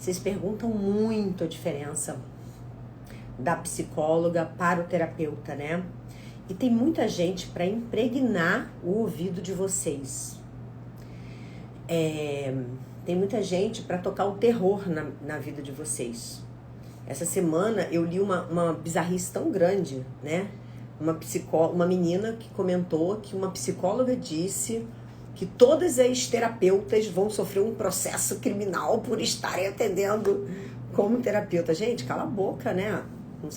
Vocês perguntam muito a diferença da psicóloga para o terapeuta, né? E tem muita gente para impregnar o ouvido de vocês. Tem muita gente para tocar o terror na vida de vocês. Essa semana eu li uma bizarrice tão grande, né? Uma menina que comentou que uma psicóloga disse que todas as terapeutas vão sofrer um processo criminal por estarem atendendo como terapeuta. Gente, cala a boca, né? Não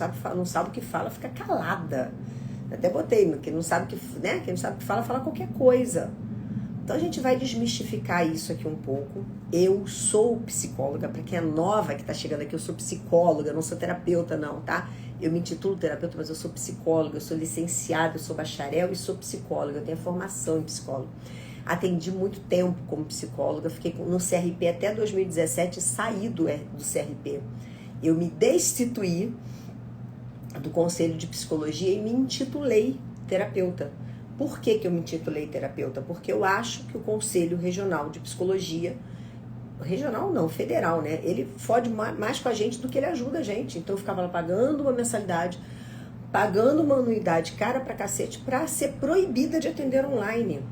sabe o que fala, fica calada. Até botei, quem não sabe o que, né? Quem não sabe o que fala, fala qualquer coisa. Então a gente vai desmistificar isso aqui um pouco. Eu sou psicóloga, para quem é nova que está chegando aqui, eu sou psicóloga, não sou terapeuta não, tá? Eu me intitulo terapeuta, mas eu sou psicóloga, eu sou licenciada, eu sou bacharel e sou psicóloga, eu tenho formação em psicóloga. Atendi muito tempo como psicóloga, fiquei no CRP até 2017 e saí do CRP. Eu me destituí do Conselho de Psicologia e me intitulei terapeuta. Por que eu me intitulei terapeuta? Porque eu acho que o Conselho Regional de Psicologia, regional não, federal, né? Ele fode mais com a gente do que ele ajuda a gente. Então eu ficava lá pagando uma mensalidade, pagando uma anuidade cara pra cacete, pra ser proibida de atender online.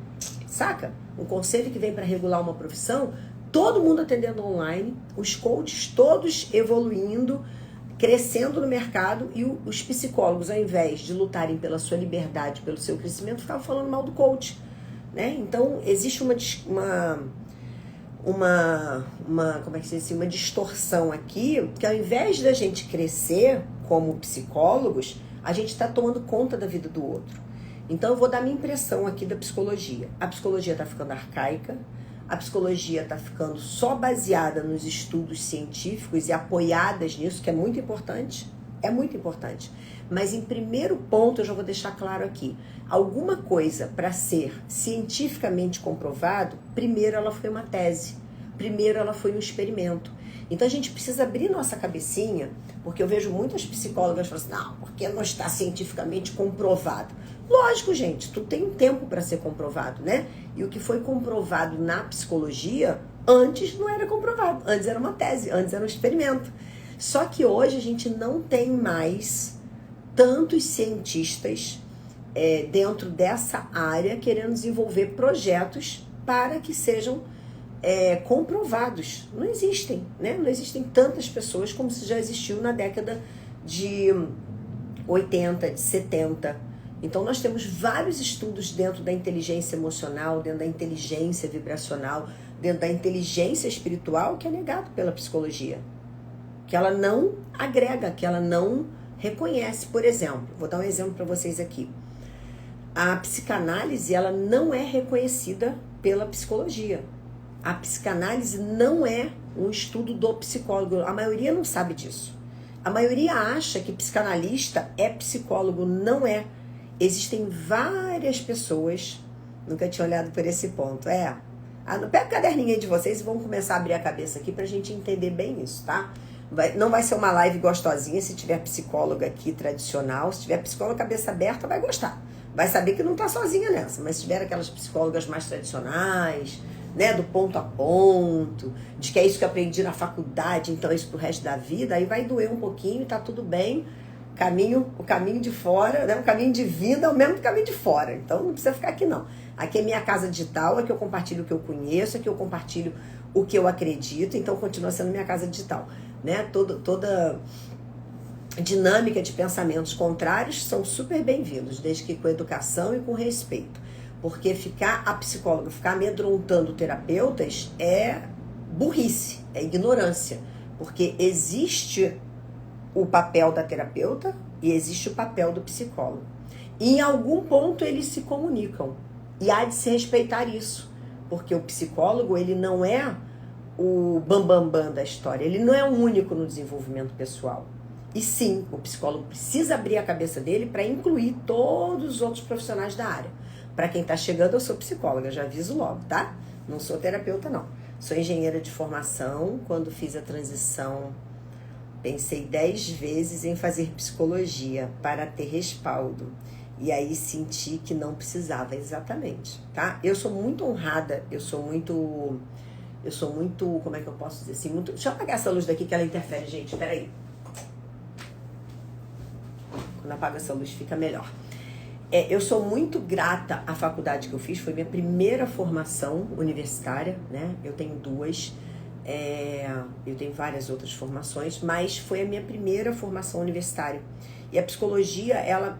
Saca? Um conselho que vem para regular uma profissão, todo mundo atendendo online, os coaches todos evoluindo, crescendo no mercado, e os psicólogos, ao invés de lutarem pela sua liberdade, pelo seu crescimento, ficavam falando mal do coach, né? Então existe uma como é que se diz, uma distorção aqui, que ao invés da gente crescer como psicólogos, a gente está tomando conta da vida do outro. Então eu vou dar minha impressão aqui da psicologia. A psicologia está ficando arcaica, a psicologia está ficando só baseada nos estudos científicos e apoiadas nisso, que é muito importante, Mas em primeiro ponto eu já vou deixar claro aqui, alguma coisa para ser cientificamente comprovado, primeiro ela foi uma tese, primeiro ela foi um experimento. Então a gente precisa abrir nossa cabecinha, porque eu vejo muitas psicólogas falando assim, não, porque não está cientificamente comprovado. Lógico, gente, tudo tem um tempo para ser comprovado, né? E o que foi comprovado na psicologia, antes não era comprovado, antes era uma tese, antes era um experimento. Só que hoje a gente não tem mais tantos cientistas dentro dessa área querendo desenvolver projetos para que sejam comprovados. Não existem, né? Não existem tantas pessoas como se já existiu na década de 80, de 70. Então nós temos vários estudos dentro da inteligência emocional, dentro da inteligência vibracional, dentro da inteligência espiritual, que é negado pela psicologia. Que ela não agrega, que ela não reconhece. Por exemplo, vou dar um exemplo para vocês aqui. A psicanálise, ela não é reconhecida pela psicologia. A psicanálise não é um estudo do psicólogo. A maioria não sabe disso. A maioria acha que psicanalista é psicólogo. Não é. Existem várias pessoas, nunca tinha olhado por esse ponto. Pega o caderninho aí de vocês e vamos começar a abrir a cabeça aqui pra gente entender bem isso, tá? Não vai ser uma live gostosinha se tiver psicóloga aqui tradicional. Se tiver psicóloga cabeça aberta, vai gostar. Vai saber que não tá sozinha nessa. Mas se tiver aquelas psicólogas mais tradicionais, né, do ponto a ponto, de que é isso que eu aprendi na faculdade, então é isso pro resto da vida, aí vai doer um pouquinho e tá tudo bem. O caminho de fora, né? O caminho de vida é o mesmo que o caminho de fora. Então não precisa ficar aqui não. Aqui é minha casa digital, aqui eu compartilho o que eu conheço, aqui eu compartilho o que eu acredito, então continua sendo minha casa digital, né? Toda dinâmica de pensamentos contrários são super bem-vindos, desde que com educação e com respeito. Porque a psicóloga ficar amedrontando terapeutas é burrice, é ignorância. Porque existe o papel da terapeuta e existe o papel do psicólogo. E em algum ponto eles se comunicam. E há de se respeitar isso. Porque o psicólogo, ele não é o bambambam da história. Ele não é o único no desenvolvimento pessoal. E sim, o psicólogo precisa abrir a cabeça dele para incluir todos os outros profissionais da área. Para quem está chegando, eu sou psicóloga, já aviso logo, tá? Não sou terapeuta, não. Sou engenheira de formação. Quando fiz a transição, pensei 10 vezes em fazer psicologia para ter respaldo. E aí senti que não precisava exatamente, tá? Eu sou muito honrada, eu sou muito Eu sou muito, como é que eu posso dizer assim, muito... Deixa eu apagar essa luz daqui que ela interfere, gente, peraí. Quando apaga essa luz fica melhor. Eu sou muito grata à faculdade que eu fiz, foi minha primeira formação universitária, né? Eu tenho duas, eu tenho várias outras formações, mas foi a minha primeira formação universitária. E a psicologia, ela...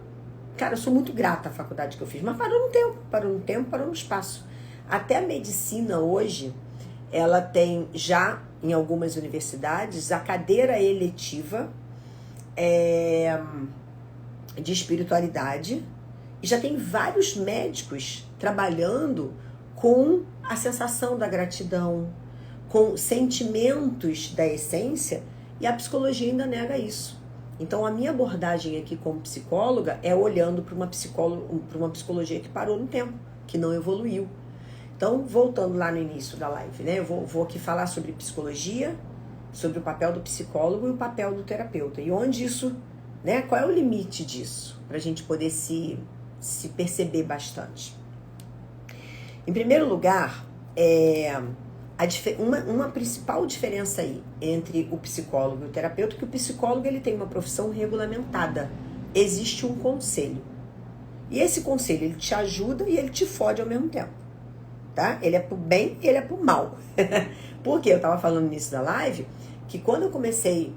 Cara, eu sou muito grata à faculdade que eu fiz, mas parou no tempo, parou no espaço. Até a medicina hoje, ela tem já, em algumas universidades, a cadeira eletiva de espiritualidade, e já tem vários médicos trabalhando com a sensação da gratidão, com sentimentos da essência, e a psicologia ainda nega isso. Então a minha abordagem aqui como psicóloga é olhando para uma psicologia que parou no tempo, que não evoluiu. Então, voltando lá no início da live, né? Eu vou aqui falar sobre psicologia, sobre o papel do psicólogo e o papel do terapeuta. E onde isso, né? Qual é o limite disso? Para a gente poder se perceber bastante. Em primeiro lugar, uma principal diferença aí entre o psicólogo e o terapeuta é que o psicólogo ele tem uma profissão regulamentada. Existe um conselho. E esse conselho ele te ajuda e ele te fode ao mesmo tempo. Tá? Ele é pro bem e ele é pro mal. Porque eu tava falando nisso da live, que quando eu comecei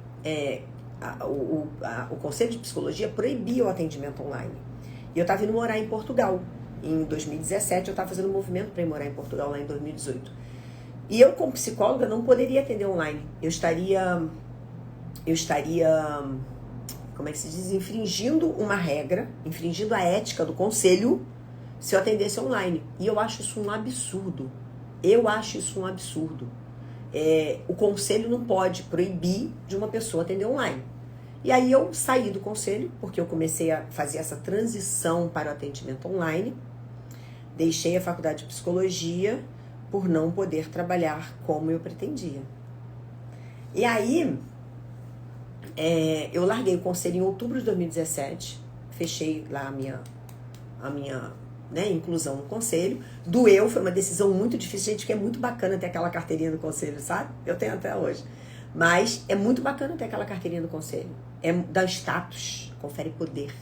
o Conselho de Psicologia proibia o atendimento online. E eu tava indo morar em Portugal. Em 2017 eu tava fazendo um movimento para ir morar em Portugal lá em 2018. E eu, como psicóloga, não poderia atender online. Eu estaria, como é que se diz, infringindo uma regra, infringindo a ética do conselho, se eu atendesse online. E eu acho isso um absurdo. O conselho não pode proibir de uma pessoa atender online. E aí eu saí do conselho, porque eu comecei a fazer essa transição para o atendimento online. Deixei a faculdade de psicologia por não poder trabalhar como eu pretendia. E aí, eu larguei o conselho em outubro de 2017. Fechei lá a minha inclusão no conselho. Doeu, foi uma decisão muito difícil, gente, que é muito bacana ter aquela carteirinha do conselho, sabe? Eu tenho até hoje. Mas é muito bacana ter aquela carteirinha do conselho. Dá status, confere poder.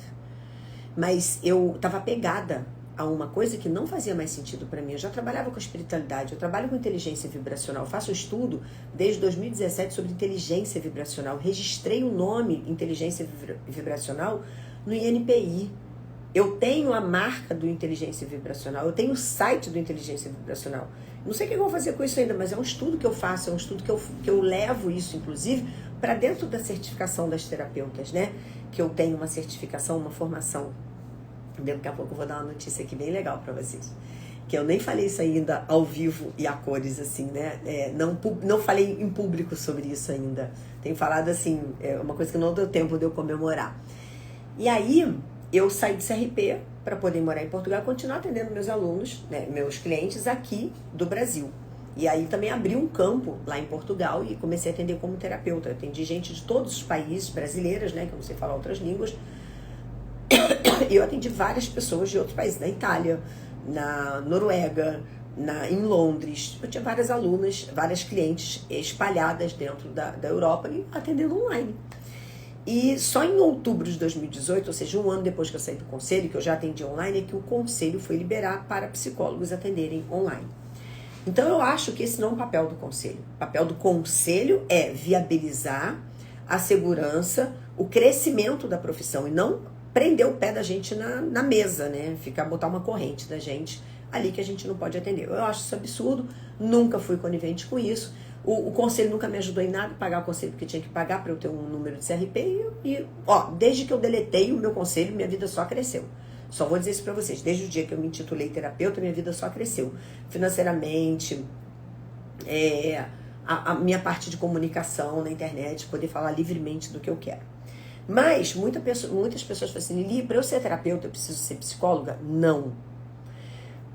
Mas eu estava apegada a uma coisa que não fazia mais sentido para mim. Eu já trabalhava com espiritualidade, eu trabalho com inteligência vibracional. Eu faço um estudo desde 2017 sobre inteligência vibracional. Registrei o nome inteligência vibracional no INPI. Eu tenho a marca do Inteligência Vibracional, eu tenho o site do Inteligência Vibracional. Não sei o que eu vou fazer com isso ainda, mas é um estudo que eu faço, é um estudo que eu levo isso, inclusive, para dentro da certificação das terapeutas, né? Que eu tenho uma certificação, uma formação. Daqui a pouco eu vou dar uma notícia aqui bem legal para vocês. Que eu nem falei isso ainda ao vivo e a cores, assim, né? Não falei em público sobre isso ainda. Tenho falado, assim, uma coisa que não deu tempo de eu comemorar. E aí, eu saí de CRP para poder morar em Portugal e continuar atendendo meus alunos, né, meus clientes aqui do Brasil. E aí também abri um campo lá em Portugal e comecei a atender como terapeuta. Eu atendi gente de todos os países, brasileiras, né, que eu não sei falar outras línguas. E eu atendi várias pessoas de outros países, na Itália, na Noruega, em Londres. Eu tinha várias alunas, várias clientes espalhadas dentro da Europa e atendendo online. E só em outubro de 2018, ou seja, um ano depois que eu saí do conselho, que eu já atendi online, é que o conselho foi liberar para psicólogos atenderem online. Então eu acho que esse não é o papel do conselho. O papel do conselho é viabilizar a segurança, o crescimento da profissão e não prender o pé da gente na mesa, né? Botar uma corrente da gente ali que a gente não pode atender. Eu acho isso absurdo, nunca fui conivente com isso. O conselho nunca me ajudou em nada, pagar o conselho porque tinha que pagar para eu ter um número de CRP desde que eu deletei o meu conselho, minha vida só cresceu. Só vou dizer isso para vocês, desde o dia que eu me intitulei terapeuta, minha vida só cresceu. Financeiramente, a minha parte de comunicação na internet, poder falar livremente do que eu quero. Mas muitas pessoas falam assim, Lili, para eu ser terapeuta eu preciso ser psicóloga? Não.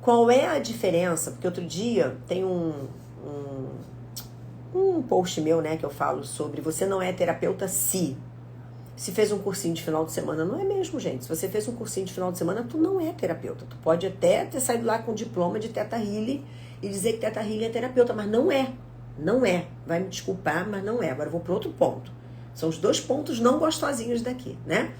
Qual é a diferença? Porque outro dia tem um post meu, né, que eu falo sobre você não é terapeuta se. Se fez um cursinho de final de semana, não é mesmo, gente. Se você fez um cursinho de final de semana, tu não é terapeuta. Tu pode até ter saído lá com diploma de Theta Healing e dizer que Theta Healing é terapeuta, mas não é. Não é. Vai me desculpar, mas não é. Agora eu vou para outro ponto. São os 2 pontos não gostosinhos daqui, né?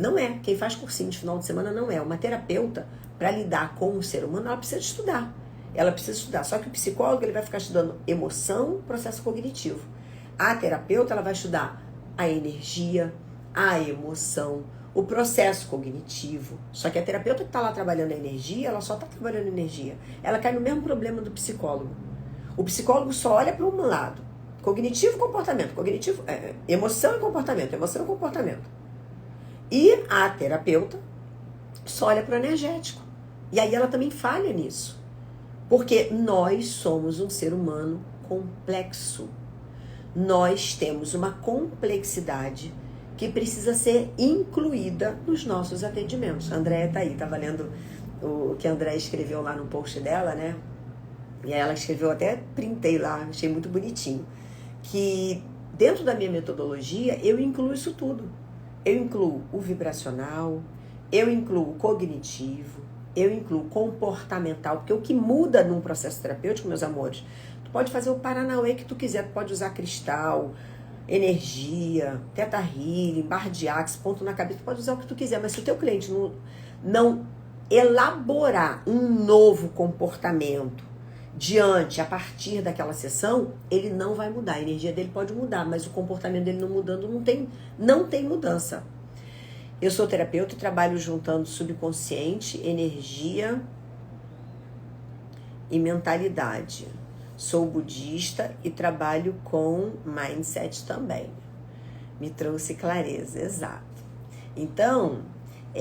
Não é. Quem faz cursinho de final de semana não é. Uma terapeuta, para lidar com o ser humano, ela precisa estudar. Ela precisa estudar. Só que o psicólogo, ele vai ficar estudando emoção, processo cognitivo. A terapeuta, ela vai estudar a energia, a emoção, o processo cognitivo. Só que a terapeuta que está lá trabalhando a energia, ela só está trabalhando a energia. Ela cai no mesmo problema do psicólogo. O psicólogo só olha para um lado. Cognitivo e comportamento. Cognitivo, emoção e comportamento. Emoção e comportamento. E a terapeuta só olha para o energético. E aí ela também falha nisso. Porque nós somos um ser humano complexo. Nós temos uma complexidade que precisa ser incluída nos nossos atendimentos. A Andréia tá aí, tava lendo o que a Andréia escreveu lá no post dela, né? E aí ela escreveu, até printei lá, achei muito bonitinho, que dentro da minha metodologia eu incluo isso tudo. Eu incluo o vibracional, eu incluo o cognitivo, eu incluo o comportamental, porque o que muda num processo terapêutico, meus amores, pode fazer o Paranauê que tu quiser, tu pode usar cristal, energia, Theta Healing, barra de Axis, ponto na cabeça, tu pode usar o que tu quiser, mas se o teu cliente não elaborar um novo comportamento a partir daquela sessão, ele não vai mudar. A energia dele pode mudar, mas o comportamento dele não mudando, não tem mudança. Eu sou terapeuta e trabalho juntando subconsciente, energia e mentalidade. Sou budista e trabalho com mindset também. Me trouxe clareza, exato. Então,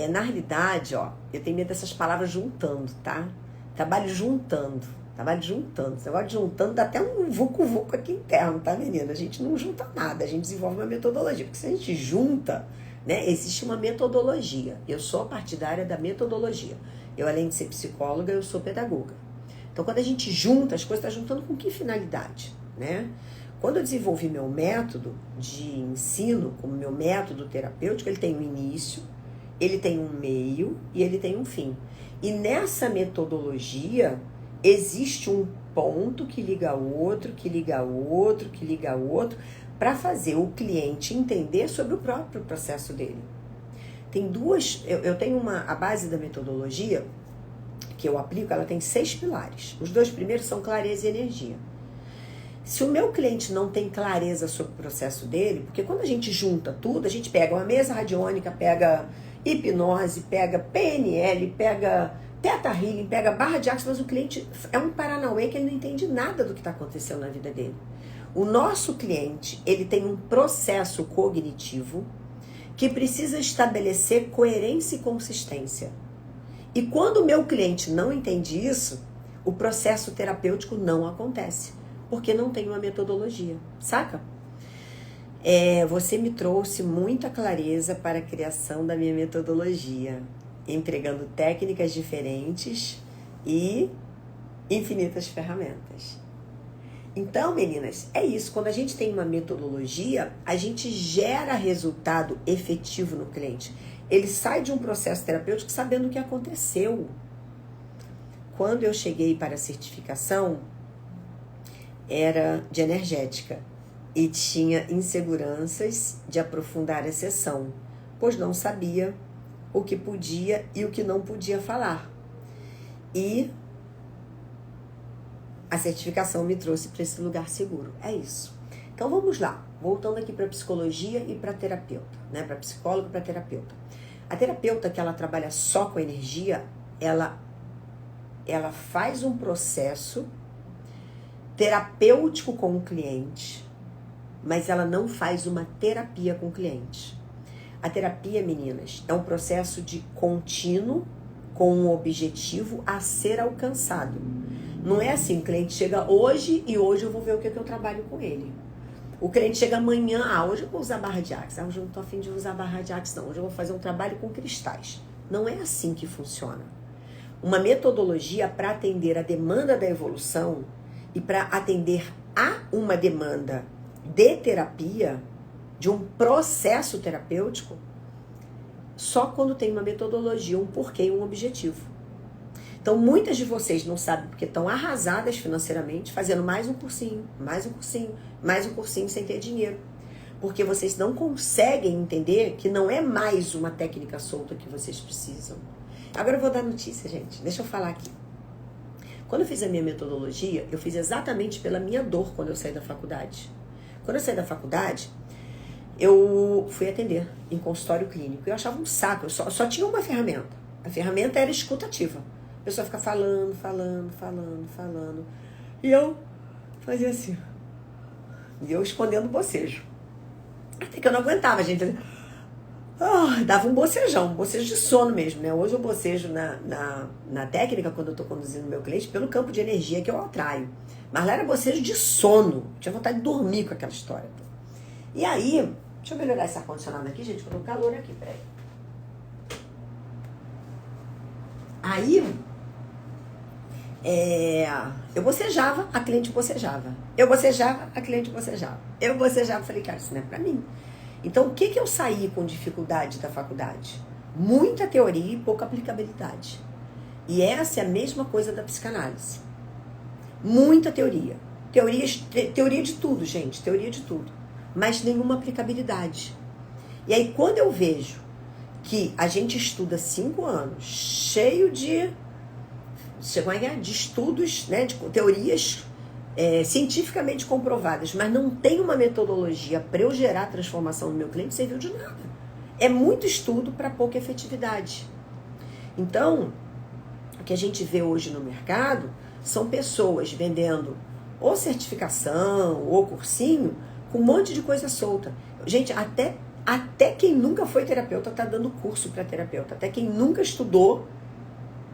na realidade, eu tenho medo dessas palavras juntando, tá? Trabalho juntando. Esse negócio de juntando dá até um vucu-vucu aqui interno, tá, menina? A gente não junta nada, a gente desenvolve uma metodologia. Porque se a gente junta, né, existe uma metodologia. Eu sou partidária da metodologia. Eu, além de ser psicóloga, eu sou pedagoga. Então, quando a gente junta, as coisas estão juntando com que finalidade, né? Quando eu desenvolvi meu método de ensino, como meu método terapêutico, ele tem um início, ele tem um meio e ele tem um fim. E nessa metodologia, existe um ponto que liga ao outro, que liga ao outro, que liga ao outro, para fazer o cliente entender sobre o próprio processo dele. Tem eu tenho a base da metodologia que eu aplico, ela tem 6 pilares. Os 2 primeiros são clareza e energia. Se o meu cliente não tem clareza sobre o processo dele, porque quando a gente junta tudo, a gente pega uma mesa radiônica, pega hipnose, pega PNL, pega Theta Healing, pega barra de Axis, mas o cliente é um paranauê que ele não entende nada do que está acontecendo na vida dele. O nosso cliente, ele tem um processo cognitivo que precisa estabelecer coerência e consistência. E quando o meu cliente não entende isso, o processo terapêutico não acontece, porque não tem uma metodologia, saca? Você me trouxe muita clareza para a criação da minha metodologia, entregando técnicas diferentes e infinitas ferramentas. Então, meninas, é isso. Quando a gente tem uma metodologia, a gente gera resultado efetivo no cliente. Ele sai de um processo terapêutico sabendo o que aconteceu. Quando eu cheguei para a certificação, era de energética e tinha inseguranças de aprofundar a sessão, pois não sabia o que podia e o que não podia falar. E a certificação me trouxe para esse lugar seguro. É isso. Então vamos lá. Voltando aqui para a psicologia e para a terapeuta, né? Para psicólogo e para terapeuta. A terapeuta que ela trabalha só com energia, ela faz um processo terapêutico com o cliente, mas ela não faz uma terapia com o cliente. A terapia, meninas, é um processo de contínuo com um objetivo a ser alcançado. Não é assim, o cliente chega hoje e hoje eu vou ver o que eu trabalho com ele. O cliente chega amanhã, hoje eu vou usar barra de Axis, hoje eu não estou a fim de usar barra de Axis, não, hoje eu vou fazer um trabalho com cristais. Não é assim que funciona. Uma metodologia para atender a demanda da evolução e para atender a uma demanda de terapia, de um processo terapêutico só quando tem uma metodologia, um porquê e um objetivo. Então, muitas de vocês não sabem porque estão arrasadas financeiramente, fazendo mais um cursinho, mais um cursinho, mais um cursinho sem ter dinheiro. Porque vocês não conseguem entender que não é mais uma técnica solta que vocês precisam. Agora eu vou dar notícia, gente. Deixa eu falar aqui. Quando eu fiz a minha metodologia, eu fiz exatamente pela minha dor quando eu saí da faculdade. Quando eu saí da faculdade, eu fui atender em consultório clínico. Eu achava um saco, eu só tinha uma ferramenta. A ferramenta era escutativa. A pessoa fica falando. E eu fazia assim. E eu escondendo o bocejo. Até que eu não aguentava, gente. Dava um bocejo de sono mesmo, né? Hoje eu bocejo na técnica, quando eu tô conduzindo meu cliente, pelo campo de energia que eu atraio. Mas lá era bocejo de sono. Eu tinha vontade de dormir com aquela história. E aí, deixa eu melhorar esse ar-condicionado aqui, gente, que eu tô com calor aqui, peraí. Aí, eu bocejava, a cliente bocejava. Eu bocejava, a cliente bocejava. Eu bocejava, falei, cara, isso não é pra mim. Então, o que eu saí com dificuldade da faculdade? Muita teoria e pouca aplicabilidade. E essa é a mesma coisa da psicanálise. Muita teoria. Teoria de tudo, gente, teoria de tudo. Mas nenhuma aplicabilidade. E aí, quando eu vejo que a gente estuda 5 anos, cheio de estudos, né, de teorias cientificamente comprovadas, mas não tem uma metodologia para eu gerar transformação no meu cliente, serviu de nada. É muito estudo para pouca efetividade. Então, o que a gente vê hoje no mercado são pessoas vendendo ou certificação ou cursinho com um monte de coisa solta. Gente, até quem nunca foi terapeuta está dando curso para terapeuta. Até quem nunca estudou,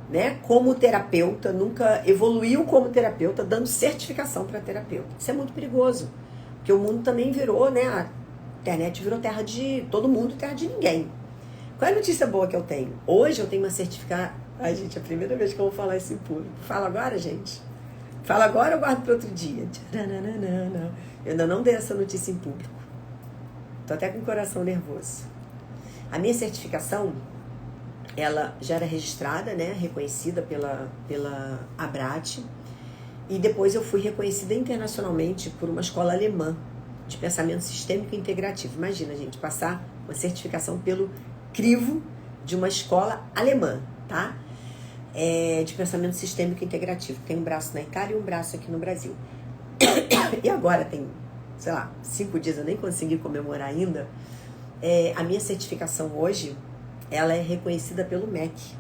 né, como terapeuta, nunca evoluiu como terapeuta, dando certificação para terapeuta. Isso é muito perigoso, porque o mundo também virou, né, a internet virou terra de todo mundo, terra de ninguém. Qual é a notícia boa que eu tenho? Hoje eu tenho uma certificação. Ai, gente, é a primeira vez que eu vou falar isso em público. Fala agora, gente. Fala agora ou guardo para outro dia? Eu ainda não dei essa notícia em público. Tô até com o coração nervoso. A minha certificação, ela já era registrada, né, reconhecida pela ABRAT, e depois eu fui reconhecida internacionalmente por uma escola alemã de pensamento sistêmico e integrativo. Imagina, gente, passar uma certificação pelo crivo de uma escola alemã, tá? De pensamento sistêmico e integrativo. Tem um braço na Itália e um braço aqui no Brasil. E agora tem, sei lá, 5 dias, eu nem consegui comemorar ainda. A minha certificação hoje, ela é reconhecida pelo MEC.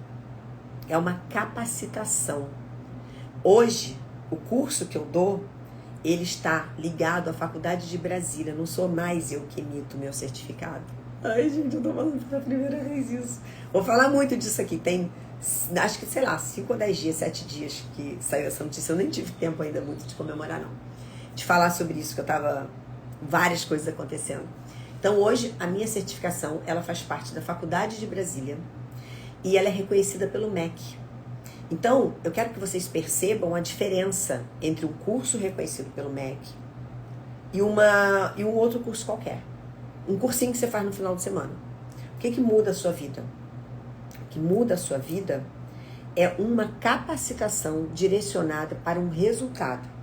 É uma capacitação. Hoje, o curso que eu dou, ele está ligado à Faculdade de Brasília. Não sou mais eu que emito meu certificado. Ai, gente, eu tô falando pela primeira vez isso. Vou falar muito disso aqui. Tem, acho que, sei lá, 5 ou 10 dias, 7 dias que saiu essa notícia. Eu nem tive tempo ainda muito de comemorar, não. De falar sobre isso, que eu tava... várias coisas acontecendo. Então, hoje, a minha certificação, ela faz parte da Faculdade de Brasília e ela é reconhecida pelo MEC. Então, eu quero que vocês percebam a diferença entre um curso reconhecido pelo MEC e um outro curso qualquer. Um cursinho que você faz no final de semana. O que muda a sua vida? O que muda a sua vida é uma capacitação direcionada para um resultado.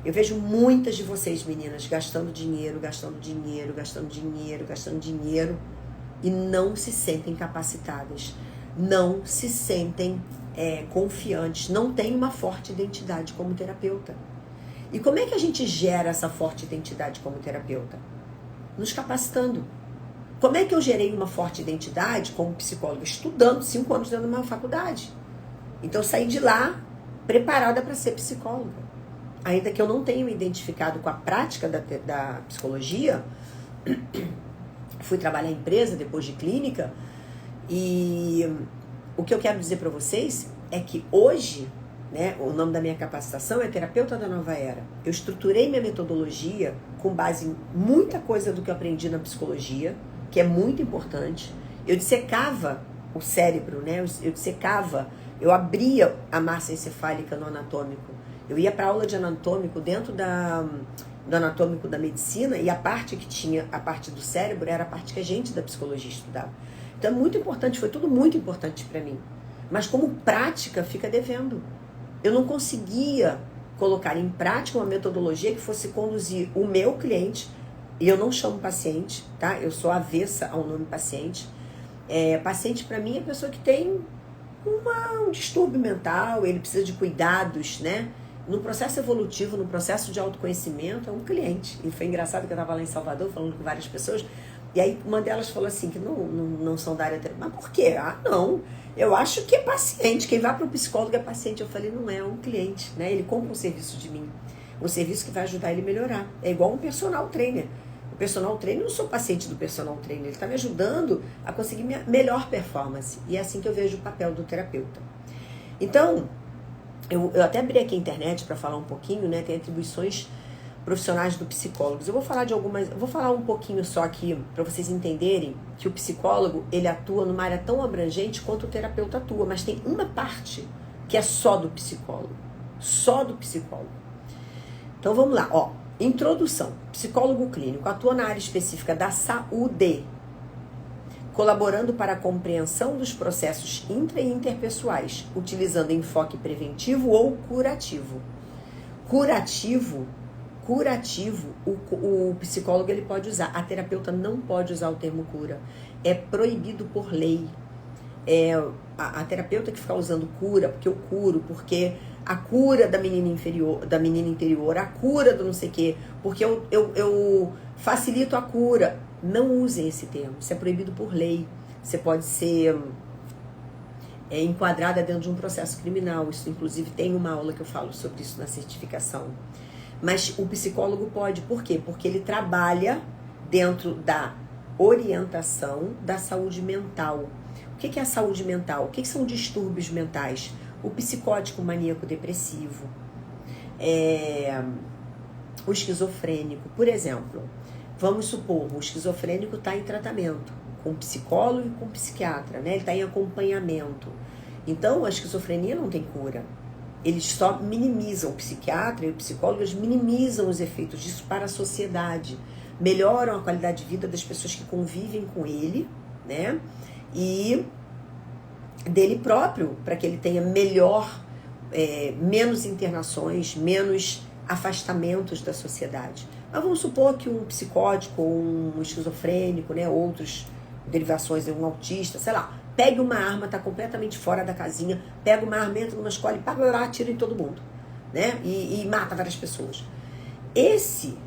Eu vejo muitas de vocês, meninas, gastando dinheiro e não se sentem capacitadas, não se sentem confiantes, não têm uma forte identidade como terapeuta. E como é que a gente gera essa forte identidade como terapeuta? Nos capacitando. Como é que eu gerei uma forte identidade como psicóloga? Estudando 5 anos dentro de uma faculdade. Então eu saí de lá preparada para ser psicóloga. Ainda que eu não tenha me identificado com a prática da psicologia, fui trabalhar em empresa depois de clínica, e o que eu quero dizer para vocês é que hoje, né, o nome da minha capacitação é Terapeuta da Nova Era. Eu estruturei minha metodologia com base em muita coisa do que eu aprendi na psicologia, que é muito importante. Eu dissecava o cérebro, né, eu abria a massa encefálica no anatômico. Eu ia para aula de anatômico dentro do anatômico da medicina, e a parte que tinha, a parte do cérebro, era a parte que a gente da psicologia estudava. Então é muito importante, foi tudo muito importante para mim. Mas como prática, fica devendo. Eu não conseguia colocar em prática uma metodologia que fosse conduzir o meu cliente, e eu não chamo paciente, tá? Eu sou avessa ao nome paciente. Paciente para mim é pessoa que tem um distúrbio mental, ele precisa de cuidados, né? No processo evolutivo, no processo de autoconhecimento, é um cliente. E foi engraçado que eu estava lá em Salvador falando com várias pessoas, e aí uma delas falou assim, que não são da área terapêutica. Mas por quê? Não, eu acho que é paciente, quem vai para o psicólogo é paciente. Eu falei, não é um cliente, né? Ele compra um serviço de mim, um serviço que vai ajudar ele a melhorar. É igual um personal trainer. O personal trainer, eu não sou paciente do personal trainer, ele está me ajudando a conseguir minha melhor performance. E é assim que eu vejo o papel do terapeuta. Então, eu até abri aqui a internet para falar um pouquinho, né? Tem atribuições profissionais do psicólogo. Eu vou falar de algumas, eu vou falar um pouquinho só aqui para vocês entenderem que o psicólogo, ele atua numa área tão abrangente quanto o terapeuta atua, mas tem uma parte que é só do psicólogo. Só do psicólogo. Então vamos lá, ó. Introdução. Psicólogo clínico atua na área específica da saúde, colaborando para a compreensão dos processos intra e interpessoais, utilizando enfoque preventivo ou curativo. Curativo, o psicólogo ele pode usar. A terapeuta não pode usar o termo cura. É proibido por lei. A terapeuta que fica usando cura, porque eu curo, porque a cura da menina interior, a cura do não sei o quê, porque eu facilito a cura. Não usem esse termo, isso é proibido por lei. Você pode ser enquadrada dentro de um processo criminal. Isso, inclusive, tem uma aula que eu falo sobre isso na certificação. Mas o psicólogo pode, por quê? Porque ele trabalha dentro da orientação da saúde mental. O que é a saúde mental? O que são distúrbios mentais? O psicótico maníaco depressivo, o esquizofrênico, por exemplo. Vamos supor, o esquizofrênico está em tratamento com psicólogo e com psiquiatra, né? Ele está em acompanhamento. Então, a esquizofrenia não tem cura. Eles só minimizam, o psiquiatra e o psicólogo, eles minimizam os efeitos disso para a sociedade. Melhoram a qualidade de vida das pessoas que convivem com ele, né? E dele próprio, para que ele tenha menos internações, menos afastamentos da sociedade. Mas vamos supor que um psicótico, um esquizofrênico, né, outras derivações, um autista, sei lá, pegue uma arma, está completamente fora da casinha, pega uma arma, entra numa escola e atira em todo mundo, né, e mata várias pessoas. Esse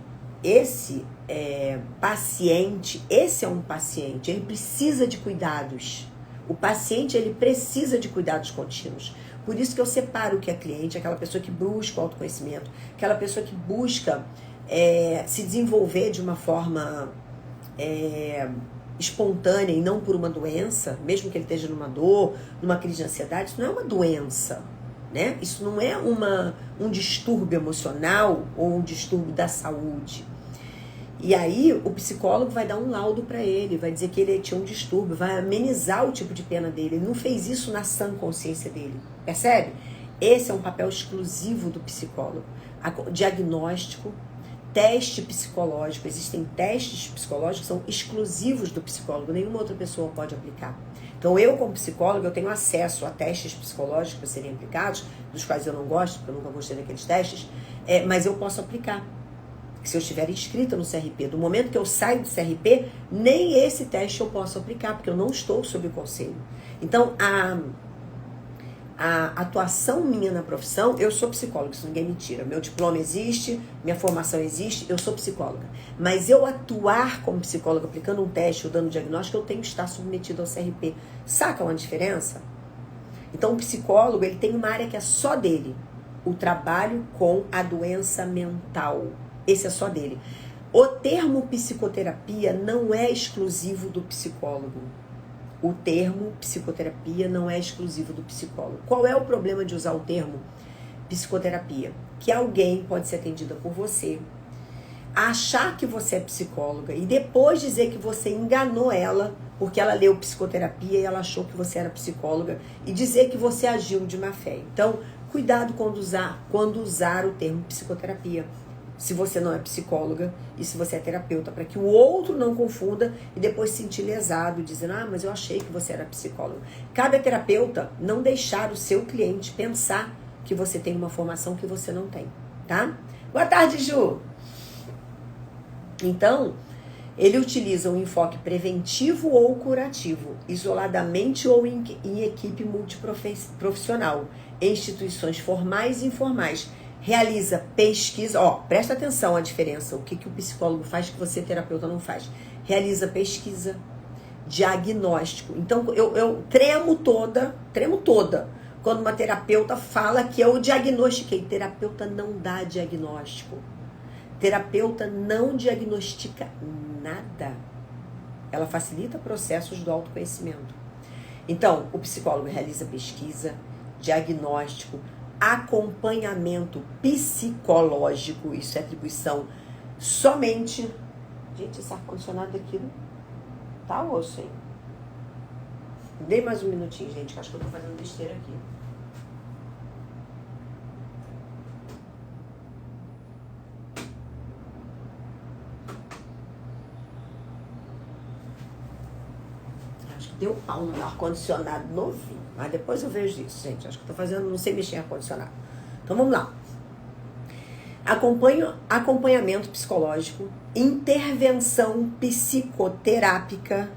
paciente, esse é um paciente, ele precisa de cuidados. O paciente, ele precisa de cuidados contínuos. Por isso que eu separo o que é cliente, aquela pessoa que busca o autoconhecimento, aquela pessoa que busca se desenvolver de uma forma espontânea e não por uma doença, mesmo que ele esteja numa dor, numa crise de ansiedade. Isso não é uma doença, né? Isso não é um distúrbio emocional ou um distúrbio da saúde. E aí o psicólogo vai dar um laudo para ele, vai dizer que ele tinha um distúrbio, vai amenizar o tipo de pena dele. Ele não fez isso na sã consciência dele, percebe? Esse é um papel exclusivo do psicólogo. Diagnóstico, teste psicológico, existem testes psicológicos que são exclusivos do psicólogo, nenhuma outra pessoa pode aplicar. Então eu, como psicólogo, eu tenho acesso a testes psicológicos para serem aplicados, dos quais eu não gosto, porque eu nunca gostei daqueles testes, mas eu posso aplicar. Se eu estiver inscrita no CRP, do momento que eu saio do CRP, nem esse teste eu posso aplicar, porque eu não estou sob o conselho. Então, a atuação minha na profissão, eu sou psicóloga, isso ninguém me tira. Meu diploma existe, minha formação existe, eu sou psicóloga. Mas eu atuar como psicóloga, aplicando um teste ou dando diagnóstico, eu tenho que estar submetido ao CRP. Saca uma diferença? Então, o psicólogo, ele tem uma área que é só dele. O trabalho com a doença mental. Esse é só dele. O termo psicoterapia não é exclusivo do psicólogo. O termo psicoterapia não é exclusivo do psicólogo. Qual é o problema de usar o termo psicoterapia? Que alguém pode ser atendida por você, achar que você é psicóloga e depois dizer que você enganou ela porque ela leu psicoterapia e ela achou que você era psicóloga e dizer que você agiu de má fé. Então, cuidado quando usar o termo psicoterapia. se você não é psicóloga e se você é terapeuta, para que o outro não confunda e depois se sentir lesado, dizendo, mas eu achei que você era psicólogo. Cabe a terapeuta não deixar o seu cliente pensar que você tem uma formação que você não tem, tá? Boa tarde, Ju! Então, ele utiliza um enfoque preventivo ou curativo, isoladamente ou em equipe multiprofissional, em instituições formais e informais. Realiza pesquisa, presta atenção à diferença, o que o psicólogo faz que você, terapeuta, não faz. Realiza pesquisa, diagnóstico. Então, eu tremo toda, quando uma terapeuta fala que eu diagnostiquei. Terapeuta não dá diagnóstico. Terapeuta não diagnostica nada. Ela facilita processos do autoconhecimento. Então, o psicólogo realiza pesquisa, diagnóstico, acompanhamento psicológico. Isso é atribuição somente... Gente, esse ar-condicionado aqui tá osso, hein? Dê mais um minutinho, gente, que acho que eu tô fazendo besteira aqui. Deu pau no ar-condicionado novinho. Mas depois eu vejo isso, gente. Acho que eu tô fazendo, não sei mexer em ar-condicionado. Então vamos lá. Acompanhamento psicológico, intervenção psicoterápica,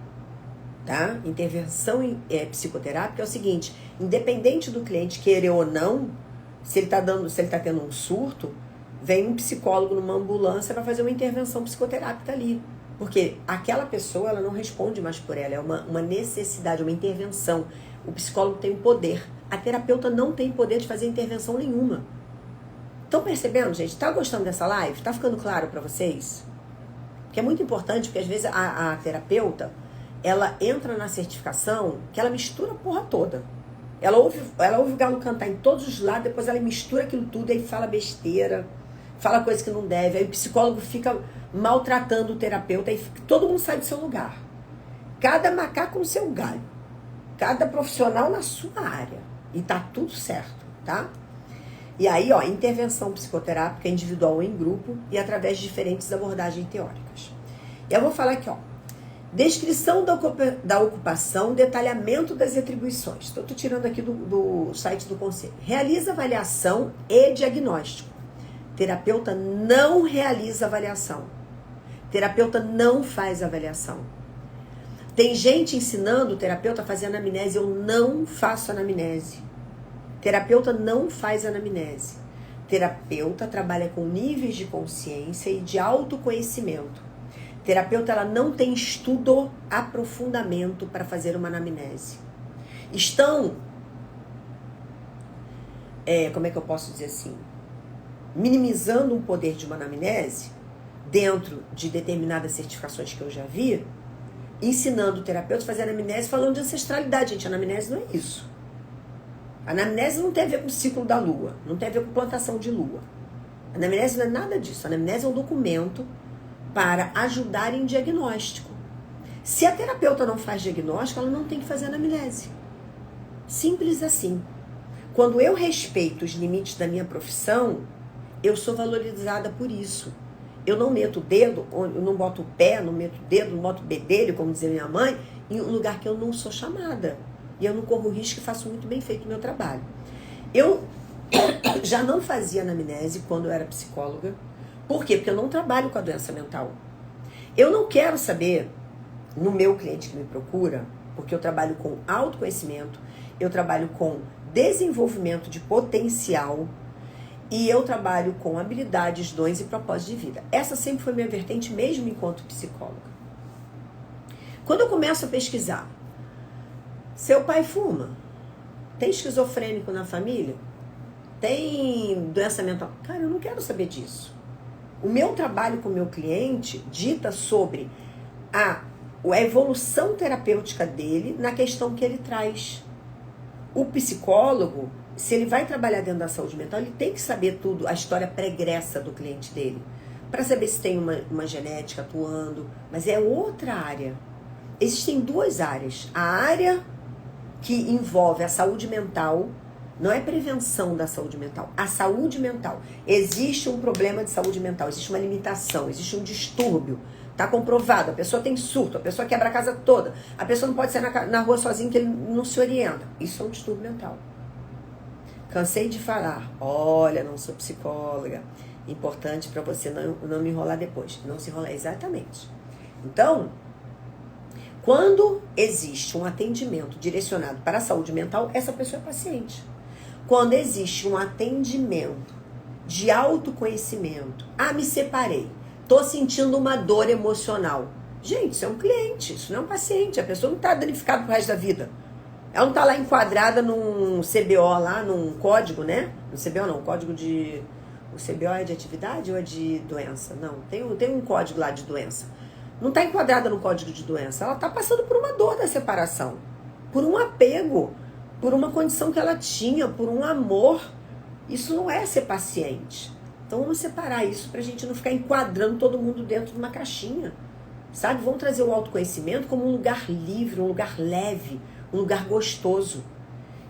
tá? Intervenção psicoterápica é o seguinte, independente do cliente querer ou não, se ele tá tendo um surto, vem um psicólogo numa ambulância para fazer uma intervenção psicoterápica ali. Porque aquela pessoa, ela não responde mais por ela, é uma necessidade, uma intervenção. O psicólogo tem o poder. A terapeuta não tem poder de fazer intervenção nenhuma. Estão percebendo, gente? Tá gostando dessa live? Tá ficando claro para vocês? Que é muito importante, porque às vezes a terapeuta, ela entra na certificação que ela mistura a porra toda. Ela ouve o galo cantar em todos os lados, depois ela mistura aquilo tudo, aí fala besteira, fala coisa que não deve, aí o psicólogo fica maltratando o terapeuta, aí todo mundo sai do seu lugar. Cada macaco no seu galho. Cada profissional na sua área. E tá tudo certo, tá? E aí, intervenção psicoterápica individual ou em grupo e através de diferentes abordagens teóricas. E eu vou falar aqui, descrição da ocupação, detalhamento das atribuições. Estou tirando aqui do site do conselho. Realiza avaliação e diagnóstico. Terapeuta não realiza avaliação. Terapeuta não faz avaliação. Tem gente ensinando o terapeuta a fazer anamnese. Eu não faço anamnese. Terapeuta não faz anamnese. Terapeuta trabalha com níveis de consciência e de autoconhecimento. Terapeuta, ela não tem estudo, aprofundamento para fazer uma anamnese. Estão, como é que eu posso dizer assim? Minimizando o poder de uma anamnese dentro de determinadas certificações que eu já vi, ensinando o terapeuta a fazer anamnese falando de ancestralidade. Gente, anamnese não é isso. Anamnese não tem a ver com o ciclo da lua, não tem a ver com plantação de lua. Anamnese não é nada disso. Anamnese é um documento para ajudar em diagnóstico. Se a terapeuta não faz diagnóstico, ela não tem que fazer anamnese. Simples assim. Quando eu respeito os limites da minha profissão, eu sou valorizada por isso. Eu não meto o dedo, eu não boto o pé, não meto o dedo, não boto o bedelho, como dizia minha mãe, em um lugar que eu não sou chamada. E eu não corro risco e faço muito bem feito o meu trabalho. Eu já não fazia anamnese quando eu era psicóloga. Por quê? Porque eu não trabalho com a doença mental. Eu não quero saber, no meu cliente que me procura, porque eu trabalho com autoconhecimento, eu trabalho com desenvolvimento de potencial e eu trabalho com habilidades, dons e propósito de vida. Essa sempre foi minha vertente, mesmo enquanto psicóloga. Quando eu começo a pesquisar, seu pai fuma? Tem esquizofrênico na família? Tem doença mental? Cara, eu não quero saber disso. O meu trabalho com o meu cliente dita sobre a evolução terapêutica dele na questão que ele traz. O psicólogo, se ele vai trabalhar dentro da saúde mental, ele tem que saber tudo, a história pregressa do cliente dele, para saber se tem uma genética atuando, mas é outra área. Existem duas áreas. A área que envolve a saúde mental, Não é prevenção da saúde mental. A saúde mental. Existe um problema de saúde mental, existe uma limitação, existe um distúrbio. Está comprovado, a pessoa tem surto, a pessoa quebra a casa toda, a pessoa não pode sair na rua sozinha que ele não se orienta. Isso é um distúrbio mental. Cansei de falar, olha, não sou psicóloga. Importante para você não me enrolar depois. Não se enrolar, exatamente. Então, quando existe um atendimento direcionado para a saúde mental, essa pessoa é paciente. Quando existe um atendimento de autoconhecimento, me separei, tô sentindo uma dor emocional. Gente, isso é um cliente, isso não é um paciente. A pessoa não está danificada pro resto da vida. Ela não está lá enquadrada num CBO lá, num código, né? No CBO não, código de... O CBO é de atividade ou é de doença? Não, tem um código lá de doença. Não está enquadrada no código de doença. Ela está passando por uma dor da separação, por um apego, por uma condição que ela tinha, por um amor. Isso não é ser paciente. Então vamos separar isso para a gente não ficar enquadrando todo mundo dentro de uma caixinha. Sabe? Vamos trazer o autoconhecimento como um lugar livre, um lugar leve, um lugar gostoso.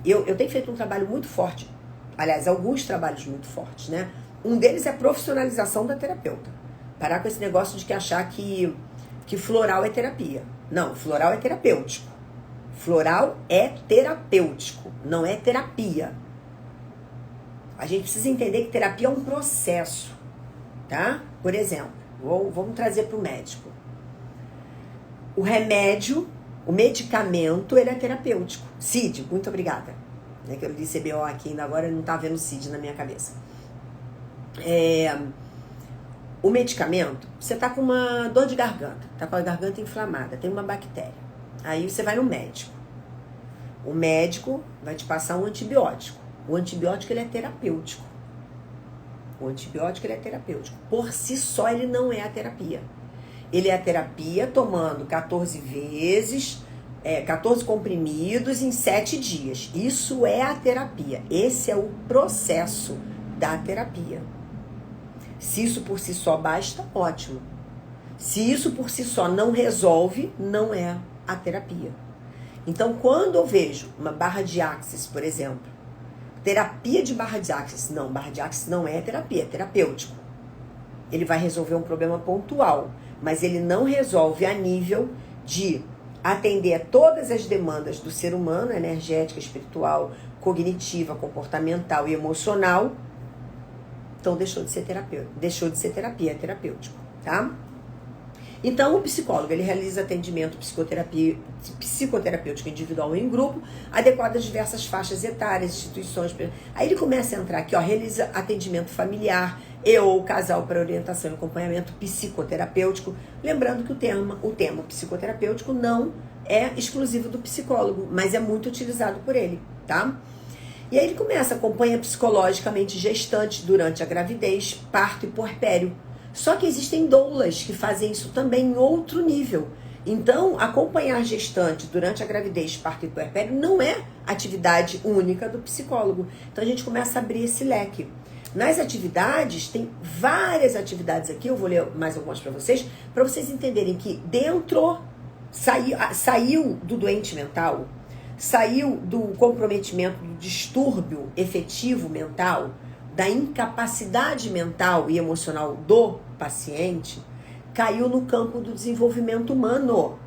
Eu tenho feito um trabalho muito forte, aliás, alguns trabalhos muito fortes, né? Um deles é a profissionalização da terapeuta. Parar com esse negócio de que achar que floral é terapia. Não, floral é terapêutico. Floral é terapêutico, não é terapia. A gente precisa entender que terapia é um processo, tá? Por exemplo, vamos trazer para o médico. O remédio, o medicamento, ele é terapêutico. Cid, muito obrigada. É que eu li CBO aqui ainda agora, não tá vendo Cid na minha cabeça. O medicamento, você tá com uma dor de garganta, tá com a garganta inflamada, tem uma bactéria. Aí você vai no médico. O médico vai te passar um antibiótico. O antibiótico, ele é terapêutico. O antibiótico, ele é terapêutico. Por si só, ele não é a terapia. Ele é a terapia tomando 14 vezes, 14 comprimidos em 7 dias. Isso é a terapia. Esse é o processo da terapia. Se isso por si só basta, ótimo. Se isso por si só não resolve, não é a terapia. Então, quando eu vejo uma barra de axis, por exemplo, terapia de barra de axis, não, barra de axis não é terapia, é terapêutico. Ele vai resolver um problema pontual, mas ele não resolve a nível de atender a todas as demandas do ser humano, energética, espiritual, cognitiva, comportamental e emocional. Então deixou de ser terapia, é terapêutico, tá? Então o psicólogo, ele realiza atendimento psicoterapêutico individual ou em grupo, adequado às diversas faixas etárias, instituições. Aí ele começa a entrar aqui, realiza atendimento familiar ou casal para orientação e acompanhamento psicoterapêutico. Lembrando que o tema psicoterapêutico não é exclusivo do psicólogo, mas é muito utilizado por ele, tá? E aí ele acompanha psicologicamente gestantes durante a gravidez, parto e puerpério. Só que existem doulas que fazem isso também em outro nível. Então, acompanhar gestante durante a gravidez, parto e puerpério não é atividade única do psicólogo. Então a gente começa a abrir esse leque. Nas atividades, tem várias atividades aqui, eu vou ler mais algumas para vocês entenderem que dentro, saiu do doente mental, saiu do comprometimento, do distúrbio efetivo mental, da incapacidade mental e emocional do paciente, caiu no campo do desenvolvimento humano.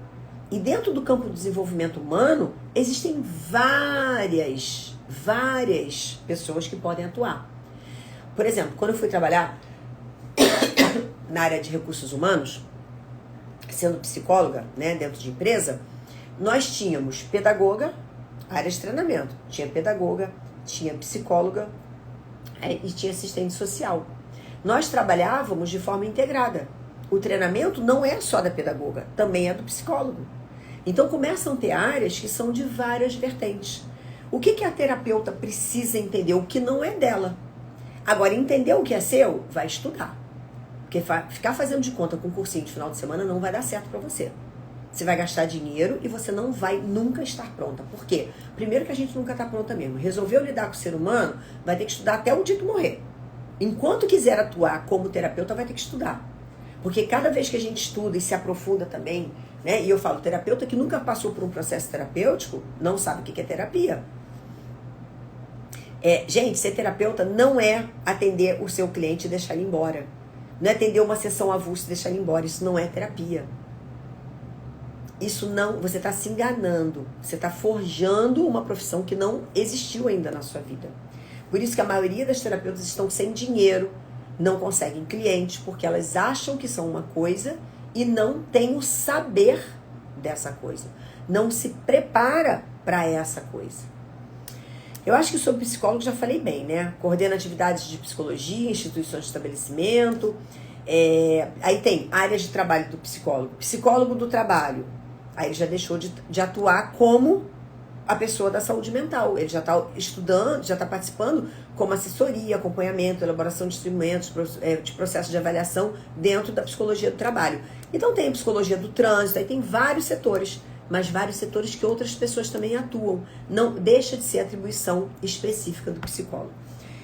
E dentro do campo do desenvolvimento humano, existem várias pessoas que podem atuar. Por exemplo, quando eu fui trabalhar na área de recursos humanos, sendo psicóloga, né, dentro de empresa, nós tínhamos pedagoga, área de treinamento, tinha pedagoga, tinha psicóloga e tinha assistente social. Nós trabalhávamos de forma integrada. O treinamento não é só da pedagoga, também é do psicólogo. Então começam a ter áreas que são de várias vertentes. O que a terapeuta precisa entender? O que não é dela. Agora, entender o que é seu, vai estudar. Porque ficar fazendo de conta com um cursinho de final de semana não vai dar certo para você. Você vai gastar dinheiro e você não vai nunca estar pronta. Por quê? Primeiro que a gente nunca está pronta mesmo. Resolveu lidar com o ser humano, vai ter que estudar até o dia que morrer. Enquanto quiser atuar como terapeuta, vai ter que estudar. Porque cada vez que a gente estuda e se aprofunda também, né? E eu falo, terapeuta que nunca passou por um processo terapêutico, não sabe o que é terapia. Gente, ser terapeuta não é atender o seu cliente e deixar ele embora. Não é atender uma sessão avulsa e deixar ele embora. Isso não é terapia. Isso não... Você está se enganando. Você está forjando uma profissão que não existiu ainda na sua vida. Por isso que a maioria das terapeutas estão sem dinheiro, não conseguem clientes, porque elas acham que são uma coisa e não têm o saber dessa coisa. Não se prepara para essa coisa. Eu acho que sobre psicólogo já falei bem, né? Coordena atividades de psicologia, instituições de estabelecimento. Aí tem áreas de trabalho do psicólogo. Psicólogo do trabalho. Aí ele já deixou de atuar como a pessoa da saúde mental. Ele já está estudando, já está participando como assessoria, acompanhamento, elaboração de instrumentos, de processo de avaliação dentro da psicologia do trabalho. Então tem a psicologia do trânsito, aí tem vários setores, mas vários setores que outras pessoas também atuam. Não deixa de ser atribuição específica do psicólogo.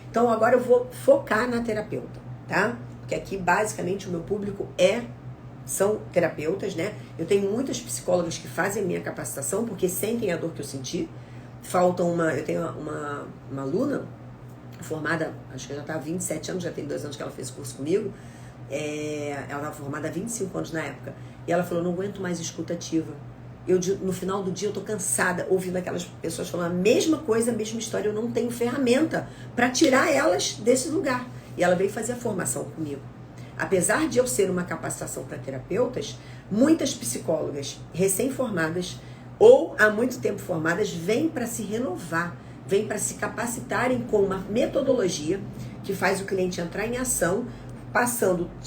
Então agora eu vou focar na terapeuta, tá? Porque aqui basicamente o meu público são terapeutas, né? Eu tenho muitas psicólogas que fazem minha capacitação porque sentem a dor que eu senti. Eu tenho uma aluna formada, acho que já está há 27 anos, já tem 2 anos que ela fez curso comigo. Ela estava formada há 25 anos na época. E ela falou, não aguento mais escutativa. No final do dia eu tô cansada ouvindo aquelas pessoas falando a mesma coisa, a mesma história. Eu não tenho ferramenta para tirar elas desse lugar. E ela veio fazer a formação comigo. Apesar de eu ser uma capacitação para terapeutas, muitas psicólogas recém-formadas ou há muito tempo formadas vêm para se renovar, vêm para se capacitarem com uma metodologia que faz o cliente entrar em ação,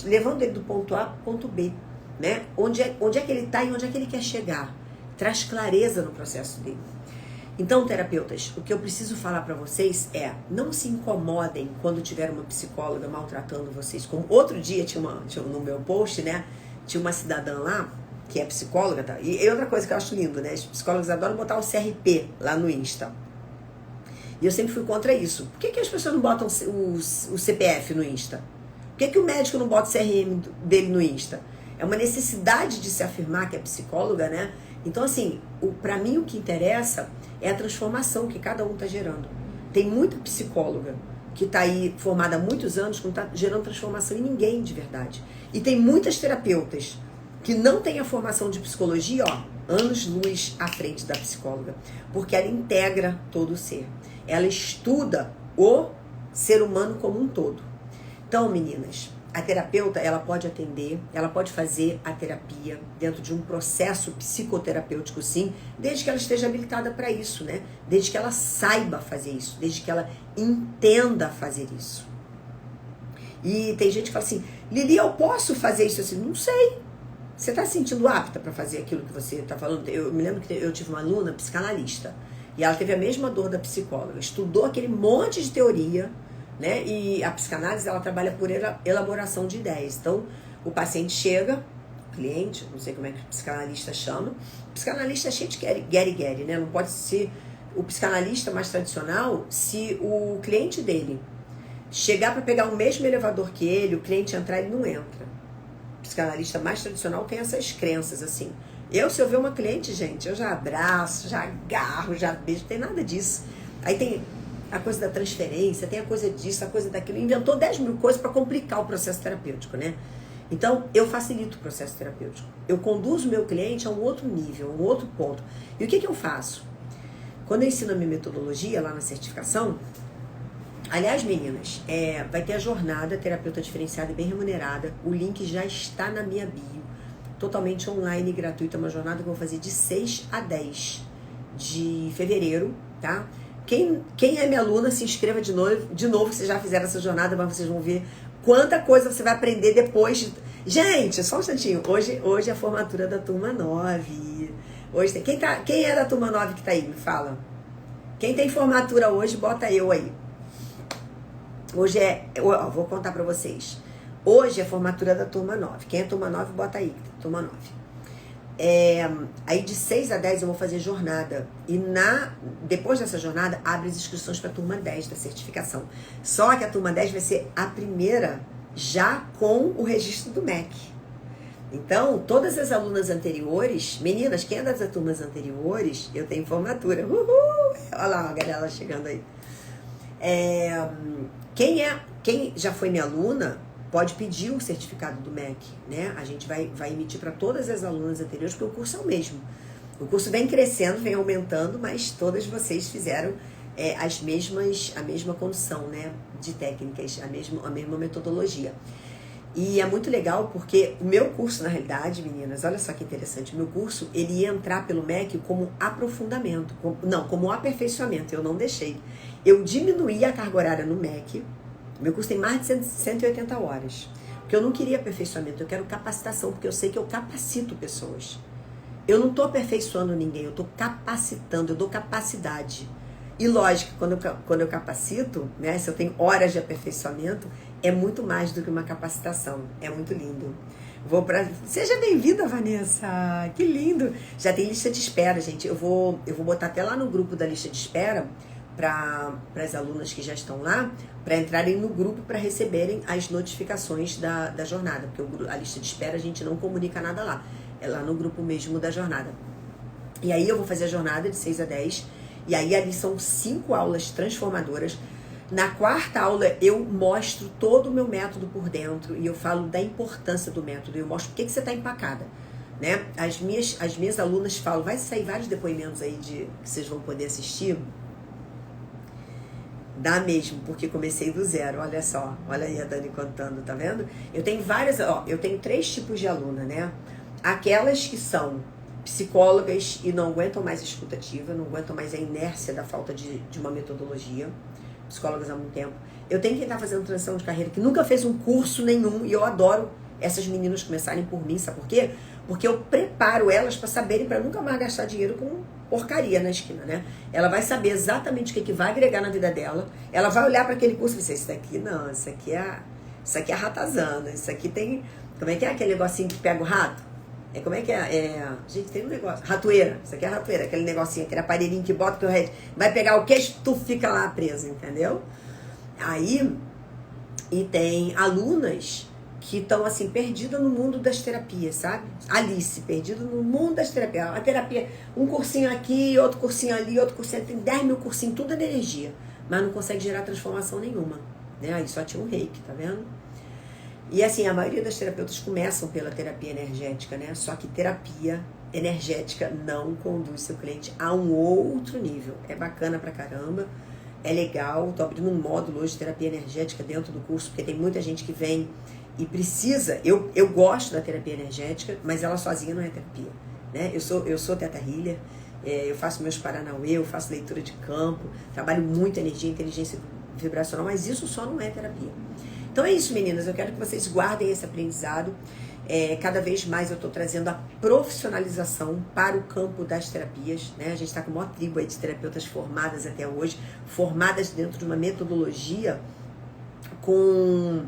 levando ele do ponto A para o ponto B, né? Onde é que ele está e onde é que ele quer chegar. Traz clareza no processo dele. Então, terapeutas, o que eu preciso falar para vocês não se incomodem quando tiver uma psicóloga maltratando vocês. Como outro dia tinha no meu post, né? Tinha uma cidadã lá, que é psicóloga, tá? E outra coisa que eu acho lindo, né? Os psicólogos adoram botar o CRP lá no Insta. E eu sempre fui contra isso. Por que as pessoas não botam o CPF no Insta? Por que o médico não bota o CRM dele no Insta? É uma necessidade de se afirmar que é psicóloga, né? Então, assim, pra mim o que interessa é a transformação que cada um tá gerando. Tem muita psicóloga que tá aí formada há muitos anos, que não tá gerando transformação em ninguém de verdade. E tem muitas terapeutas que não têm a formação de psicologia, anos-luz à frente da psicóloga. Porque ela integra todo o ser. Ela estuda o ser humano como um todo. Então, meninas, a terapeuta, ela pode atender, ela pode fazer a terapia dentro de um processo psicoterapêutico, sim, desde que ela esteja habilitada para isso, né? Desde que ela saiba fazer isso, desde que ela entenda fazer isso. E tem gente que fala assim, Lili, eu posso fazer isso assim? Não sei. Você está se sentindo apta para fazer aquilo que você está falando? Eu me lembro que eu tive uma aluna psicanalista, e ela teve a mesma dor da psicóloga, estudou aquele monte de teoria, né? E a psicanálise, ela trabalha por elaboração de ideias. Então, o paciente chega, o cliente, não sei como é que o psicanalista chama, o psicanalista é cheio de gueri-gueri, né? Não pode ser o psicanalista mais tradicional se o cliente dele chegar para pegar o mesmo elevador que ele, o cliente entrar, ele não entra. O psicanalista mais tradicional tem essas crenças, assim. Se eu ver uma cliente, gente, eu já abraço, já agarro, já beijo, não tem nada disso. Aí tem a coisa da transferência, tem a coisa disso, a coisa daquilo. Inventou 10 mil coisas para complicar o processo terapêutico, né? Então, eu facilito o processo terapêutico. Eu conduzo o meu cliente a um outro nível, a um outro ponto. E o que eu faço? Quando eu ensino a minha metodologia lá na certificação, aliás, meninas, vai ter a jornada terapeuta diferenciada e bem remunerada. O link já está na minha bio. Totalmente online e gratuita. Uma jornada que eu vou fazer de 6 a 10 de fevereiro, tá? Quem é minha aluna, se inscreva de novo, que vocês já fizeram essa jornada, mas vocês vão ver quanta coisa você vai aprender depois. Gente, só um instantinho. Hoje é a formatura da turma 9. Hoje quem é da turma 9 que tá aí? Me fala. Quem tem formatura hoje, bota eu aí. Hoje vou contar pra vocês. Hoje é a formatura da turma 9. Quem é turma 9, bota aí. Turma 9. Aí de 6 a 10 eu vou fazer jornada. E depois dessa jornada, abre as inscrições para a turma 10 da certificação. Só que a turma 10 vai ser a primeira já com o registro do MEC. Então, todas as alunas anteriores, meninas, quem é das turmas anteriores, eu tenho formatura. Uhul! Olha lá a galera chegando aí. Quem já foi minha aluna pode pedir o certificado do MEC, né? A gente vai emitir para todas as alunas anteriores, porque o curso é o mesmo. O curso vem crescendo, vem aumentando, mas todas vocês fizeram a mesma condição, né, de técnicas, a mesma metodologia. E é muito legal porque o meu curso, na realidade, meninas, olha só que interessante, o meu curso, ele ia entrar pelo MEC como aprofundamento, como aperfeiçoamento, eu não deixei. Eu diminuí a carga horária no MEC, meu curso tem mais de 180 horas, porque eu não queria aperfeiçoamento, eu quero capacitação, porque eu sei que eu capacito pessoas. Eu não estou aperfeiçoando ninguém, eu estou capacitando, eu dou capacidade. E lógico, quando eu capacito, né, se eu tenho horas de aperfeiçoamento, é muito mais do que uma capacitação. É muito lindo. Seja bem-vinda, Vanessa! Que lindo! Já tem lista de espera, gente. Eu vou botar até lá no grupo da lista de espera para as alunas que já estão lá, para entrarem no grupo para receberem as notificações da jornada. Porque a lista de espera a gente não comunica nada lá. É lá no grupo mesmo da jornada. E aí eu vou fazer a jornada de 6 a 10. E aí ali são 5 aulas transformadoras. Na 4ª aula eu mostro todo o meu método por dentro e eu falo da importância do método. Eu mostro por que você está empacada, né? As minhas alunas falam, vai sair vários depoimentos aí que vocês vão poder assistir. Dá mesmo, porque comecei do zero, olha só. Olha aí a Dani contando, tá vendo? Eu tenho 3 tipos de aluna, né? Aquelas que são psicólogas e não aguentam mais a escutativa, não aguentam mais a inércia da falta de uma metodologia, psicólogas há muito tempo. Eu tenho quem está fazendo transição de carreira, que nunca fez um curso nenhum, e eu adoro essas meninas começarem por mim, sabe por quê? Porque eu preparo elas para saberem, para nunca mais gastar dinheiro com porcaria na esquina, né? Ela vai saber exatamente o que vai agregar na vida dela, ela vai olhar para aquele curso e dizer, isso daqui não, isso aqui é ratazana, isso aqui tem, como é que é aquele negocinho que pega o rato? Como é que é? Gente, tem um negócio. Ratoeira. Isso aqui é ratoeira. Aquele negocinho, aquele aparelhinho que bota que o resto vai pegar o queixo, tu fica lá preso, entendeu? Aí, e tem alunas que estão assim, perdidas no mundo das terapias, sabe? Alice, perdida no mundo das terapias. A terapia, um cursinho aqui, outro cursinho ali, outro cursinho ali. Tem 10 mil cursinhos, tudo é energia. Mas não consegue gerar transformação nenhuma. Né? Aí só tinha um reiki, tá vendo? E assim, a maioria das terapeutas começam pela terapia energética, né? Só que terapia energética não conduz seu cliente a um outro nível. É bacana pra caramba, é legal. Tô abrindo um módulo hoje de terapia energética dentro do curso, porque tem muita gente que vem e precisa. Eu gosto da terapia energética, mas ela sozinha não é terapia, né? Eu sou Teta Healer, eu faço meus Paranauê, eu faço leitura de campo, trabalho muito energia, inteligência vibracional, mas isso só não é terapia. Então é isso, meninas, eu quero que vocês guardem esse aprendizado. Cada vez mais eu estou trazendo a profissionalização para o campo das terapias, né? A gente está com uma tribo aí de terapeutas formadas até hoje, formadas dentro de uma metodologia com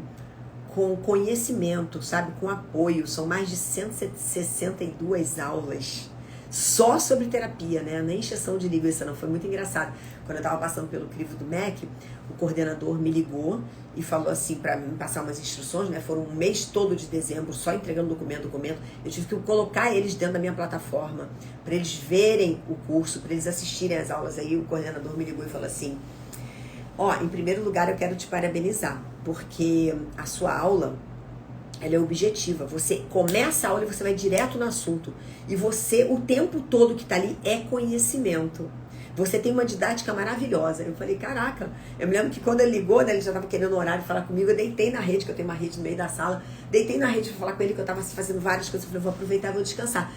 conhecimento, sabe? Com apoio. São mais de 162 aulas só sobre terapia, né? Nem encheção de linguiça, não. Foi muito engraçado. Quando eu estava passando pelo crivo do MEC, o coordenador me ligou e falou assim, para me passar umas instruções, né? Foram um mês todo de dezembro só entregando documento. Eu tive que colocar eles dentro da minha plataforma para eles verem o curso, para eles assistirem às aulas. Aí o coordenador me ligou e falou assim, em primeiro lugar eu quero te parabenizar, porque a sua aula, ela é objetiva. Você começa a aula e você vai direto no assunto. E você, o tempo todo que tá ali, é conhecimento. Você tem uma didática maravilhosa. Eu falei, caraca. Eu me lembro que quando ele ligou, né, ele já tava querendo horário de falar comigo. Eu deitei na rede, que eu tenho uma rede no meio da sala. Deitei na rede pra falar com ele, que eu tava fazendo várias coisas. Eu falei, vou aproveitar e vou descansar.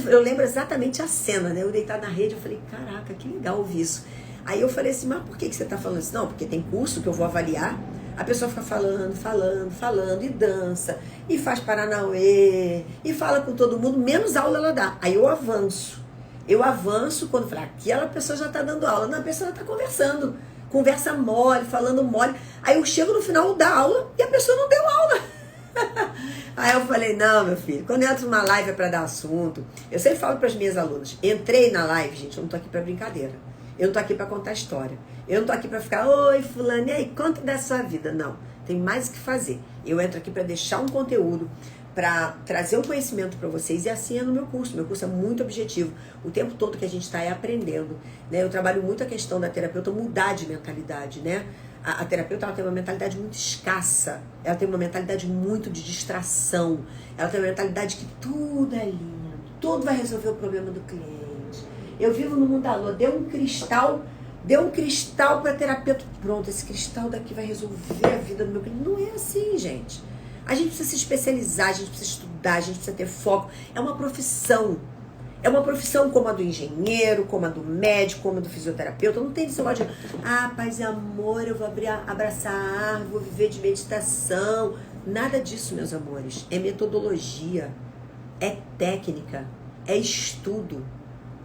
Eu lembro exatamente a cena, né? Eu deitado na rede, eu falei, caraca, que legal ouvir isso. Aí eu falei assim, mas por que você tá falando isso? Não, porque tem curso que eu vou avaliar. A pessoa fica falando, e dança, e faz Paranauê, e fala com todo mundo, menos aula ela dá. Aí eu avanço quando eu falo, aquela pessoa já está dando aula. Não, a pessoa está conversando, conversa mole, falando mole. Aí eu chego no final da aula e a pessoa não deu aula. Aí eu falei, não, meu filho, quando eu entro numa live é para dar assunto. Eu sempre falo para as minhas alunas, entrei na live, gente, eu não tô aqui para brincadeira. Eu não tô aqui para contar história. Eu não tô aqui para ficar, oi, fulano, e aí, conta da sua vida. Não, tem mais o que fazer. Eu entro aqui para deixar um conteúdo, para trazer um conhecimento para vocês, e assim é no meu curso. Meu curso é muito objetivo. O tempo todo que a gente está aprendendo, né? Eu trabalho muito a questão da terapeuta mudar de mentalidade, né? A terapeuta, ela tem uma mentalidade muito escassa, ela tem uma mentalidade muito de distração, ela tem uma mentalidade que tudo é lindo, tudo vai resolver o problema do cliente. Eu vivo no mundo da lua, deu um cristal para terapeuta, pronto, esse cristal daqui vai resolver a vida do meu cliente. Não é assim, gente. A gente precisa se especializar, a gente precisa estudar, a gente precisa ter foco. É uma profissão. É uma profissão como a do engenheiro, como a do médico, como a do fisioterapeuta. Não tem esse negócio de, paz e amor, eu vou abraçar a árvore, vou viver de meditação. Nada disso, meus amores. É metodologia, é técnica, é estudo.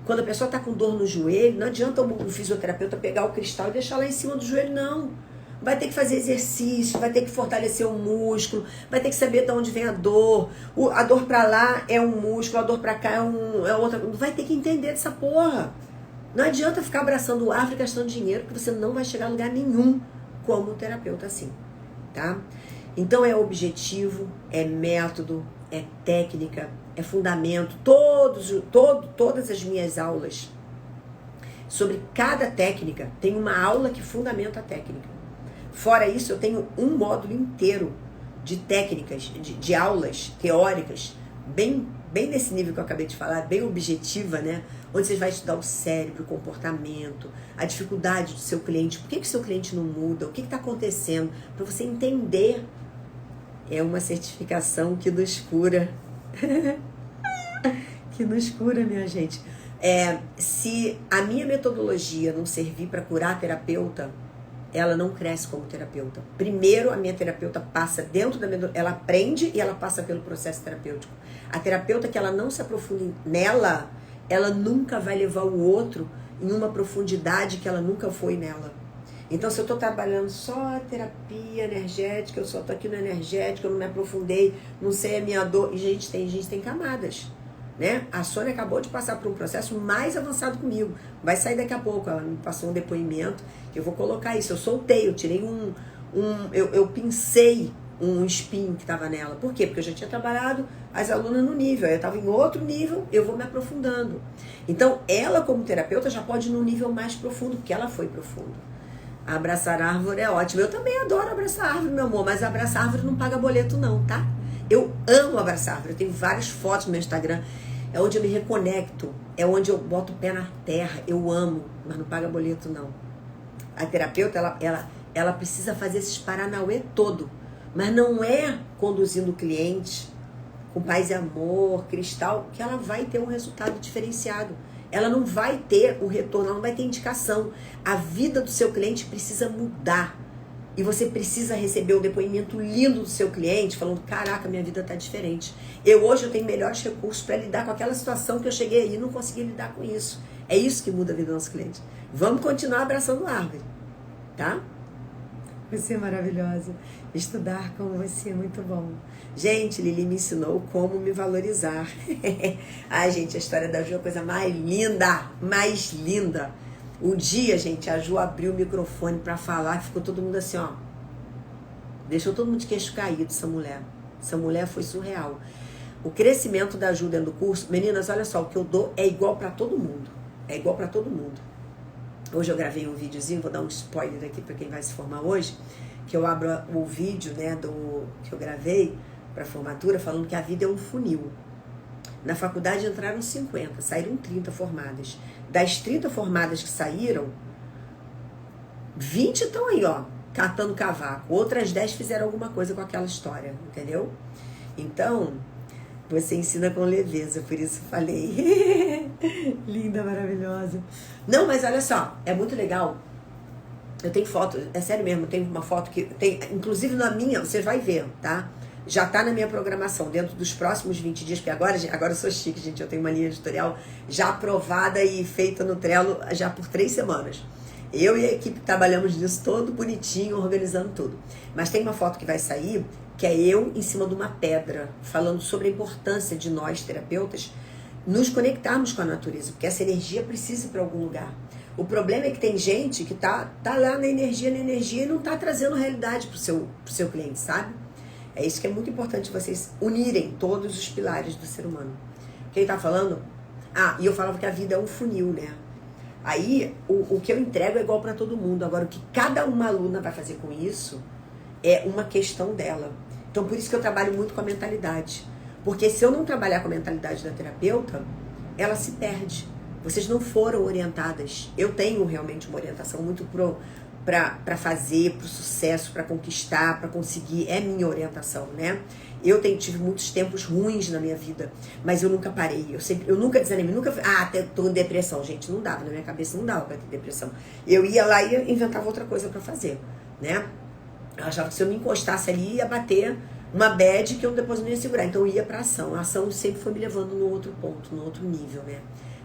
Quando a pessoa está com dor no joelho, não adianta o fisioterapeuta pegar o cristal e deixar lá em cima do joelho, não. Vai ter que fazer exercício, vai ter que fortalecer o músculo, vai ter que saber de onde vem a dor. A dor pra lá é um músculo, a dor pra cá é outra. Vai ter que entender dessa porra. Não adianta ficar abraçando o árvore e gastando dinheiro, que você não vai chegar a lugar nenhum como terapeuta assim, tá? Então é objetivo, é método, é técnica, é fundamento. Todas as minhas aulas sobre cada técnica, tem uma aula que fundamenta a técnica. Fora isso, eu tenho um módulo inteiro de técnicas, de aulas teóricas, bem nesse nível que eu acabei de falar, bem objetiva, né? Onde você vai estudar o cérebro, o comportamento, a dificuldade do seu cliente, por que o seu cliente não muda, o que está acontecendo, para você entender. É uma certificação que nos cura. Que nos cura, minha gente. Se a minha metodologia não servir para curar a terapeuta, ela não cresce como terapeuta. Primeiro, a minha terapeuta passa dentro da metodologia, ela aprende e ela passa pelo processo terapêutico. A terapeuta que ela não se aprofunde nela, ela nunca vai levar o outro em uma profundidade que ela nunca foi nela. Então, se eu estou trabalhando só a terapia energética, eu só estou aqui no energético, eu não me aprofundei, não sei a minha dor. E gente tem camadas, né? A Sônia acabou de passar por um processo mais avançado comigo. Vai sair daqui a pouco. Ela me passou um depoimento. Eu vou colocar isso. Eu soltei, eu tirei eu pincei um espinho que estava nela. Por quê? Porque eu já tinha trabalhado as alunas no nível. Aí eu estava em outro nível, eu vou me aprofundando. Então, ela como terapeuta já pode ir num nível mais profundo, porque ela foi profundo. Abraçar árvore é ótimo. Eu também adoro abraçar árvore, meu amor, mas abraçar árvore não paga boleto não, tá? Eu amo abraçar árvore. Eu tenho várias fotos no meu Instagram. É onde eu me reconecto. É onde eu boto o pé na terra. Eu amo, mas não paga boleto não. A terapeuta, ela precisa fazer esses paranauê todo. Mas não é conduzindo o cliente com paz e amor, cristal, que ela vai ter um resultado diferenciado. Ela não vai ter o retorno, ela não vai ter indicação. A vida do seu cliente precisa mudar. E você precisa receber um depoimento lindo do seu cliente, falando, caraca, minha vida está diferente. Hoje eu tenho melhores recursos para lidar com aquela situação que eu cheguei aí e não consegui lidar com isso. É isso que muda a vida do nosso cliente. Vamos continuar abraçando a árvore, tá? Você é maravilhosa. Estudar com você é muito bom. Gente, Lili me ensinou como me valorizar. Ai, gente, a história da Ju é a coisa mais linda, mais linda. Um dia, gente, a Ju abriu o microfone pra falar, que ficou todo mundo assim, ó. Deixou todo mundo de queixo caído, essa mulher. Essa mulher foi surreal. O crescimento da Ju dentro do curso, meninas, olha só, o que eu dou é igual pra todo mundo. É igual pra todo mundo. Hoje eu gravei um videozinho, vou dar um spoiler aqui pra quem vai se formar hoje, que eu abro o vídeo, né, que eu gravei pra formatura, falando que a vida é um funil. Na faculdade entraram 50, saíram 30 formadas. Das 30 formadas que saíram, 20 estão aí, ó, catando cavaco. Outras 10 fizeram alguma coisa com aquela história, entendeu? Então, você ensina com leveza, por isso falei. Linda, maravilhosa. Não, mas olha só, é muito legal. Eu tenho foto, é sério mesmo, tem uma foto que tem, inclusive na minha, você vai ver, tá? Já tá na minha programação, dentro dos próximos 20 dias, porque agora eu sou chique, gente, eu tenho uma linha editorial já aprovada e feita no Trello já por 3 semanas. Eu e a equipe trabalhamos nisso todo bonitinho, organizando tudo. Mas tem uma foto que vai sair, que é eu em cima de uma pedra, falando sobre a importância de nós, terapeutas, nos conectarmos com a natureza, porque essa energia precisa ir para algum lugar. O problema é que tem gente que tá lá na energia e não tá trazendo realidade pro seu cliente, sabe? É isso que é muito importante vocês unirem todos os pilares do ser humano. Quem tá falando? Ah, e eu falava que a vida é um funil, né? Aí, o que eu entrego é igual para todo mundo. Agora, o que cada uma aluna vai fazer com isso é uma questão dela. Então, por isso que eu trabalho muito com a mentalidade. Porque se eu não trabalhar com a mentalidade da terapeuta, ela se perde. Vocês não foram orientadas. Eu tenho realmente uma orientação muito para fazer, para o sucesso, para conquistar, para conseguir. É minha orientação, né? Eu tive muitos tempos ruins na minha vida, mas eu nunca parei. Eu nunca desanimei, nunca... tô em depressão. Gente, não dava, na minha cabeça não dava para ter depressão. Eu ia lá e inventava outra coisa para fazer, né? Eu achava que se eu me encostasse ali, ia bater uma bad que eu depois não ia segurar. Então eu ia pra ação. A ação sempre foi me levando no outro ponto, no outro nível, né?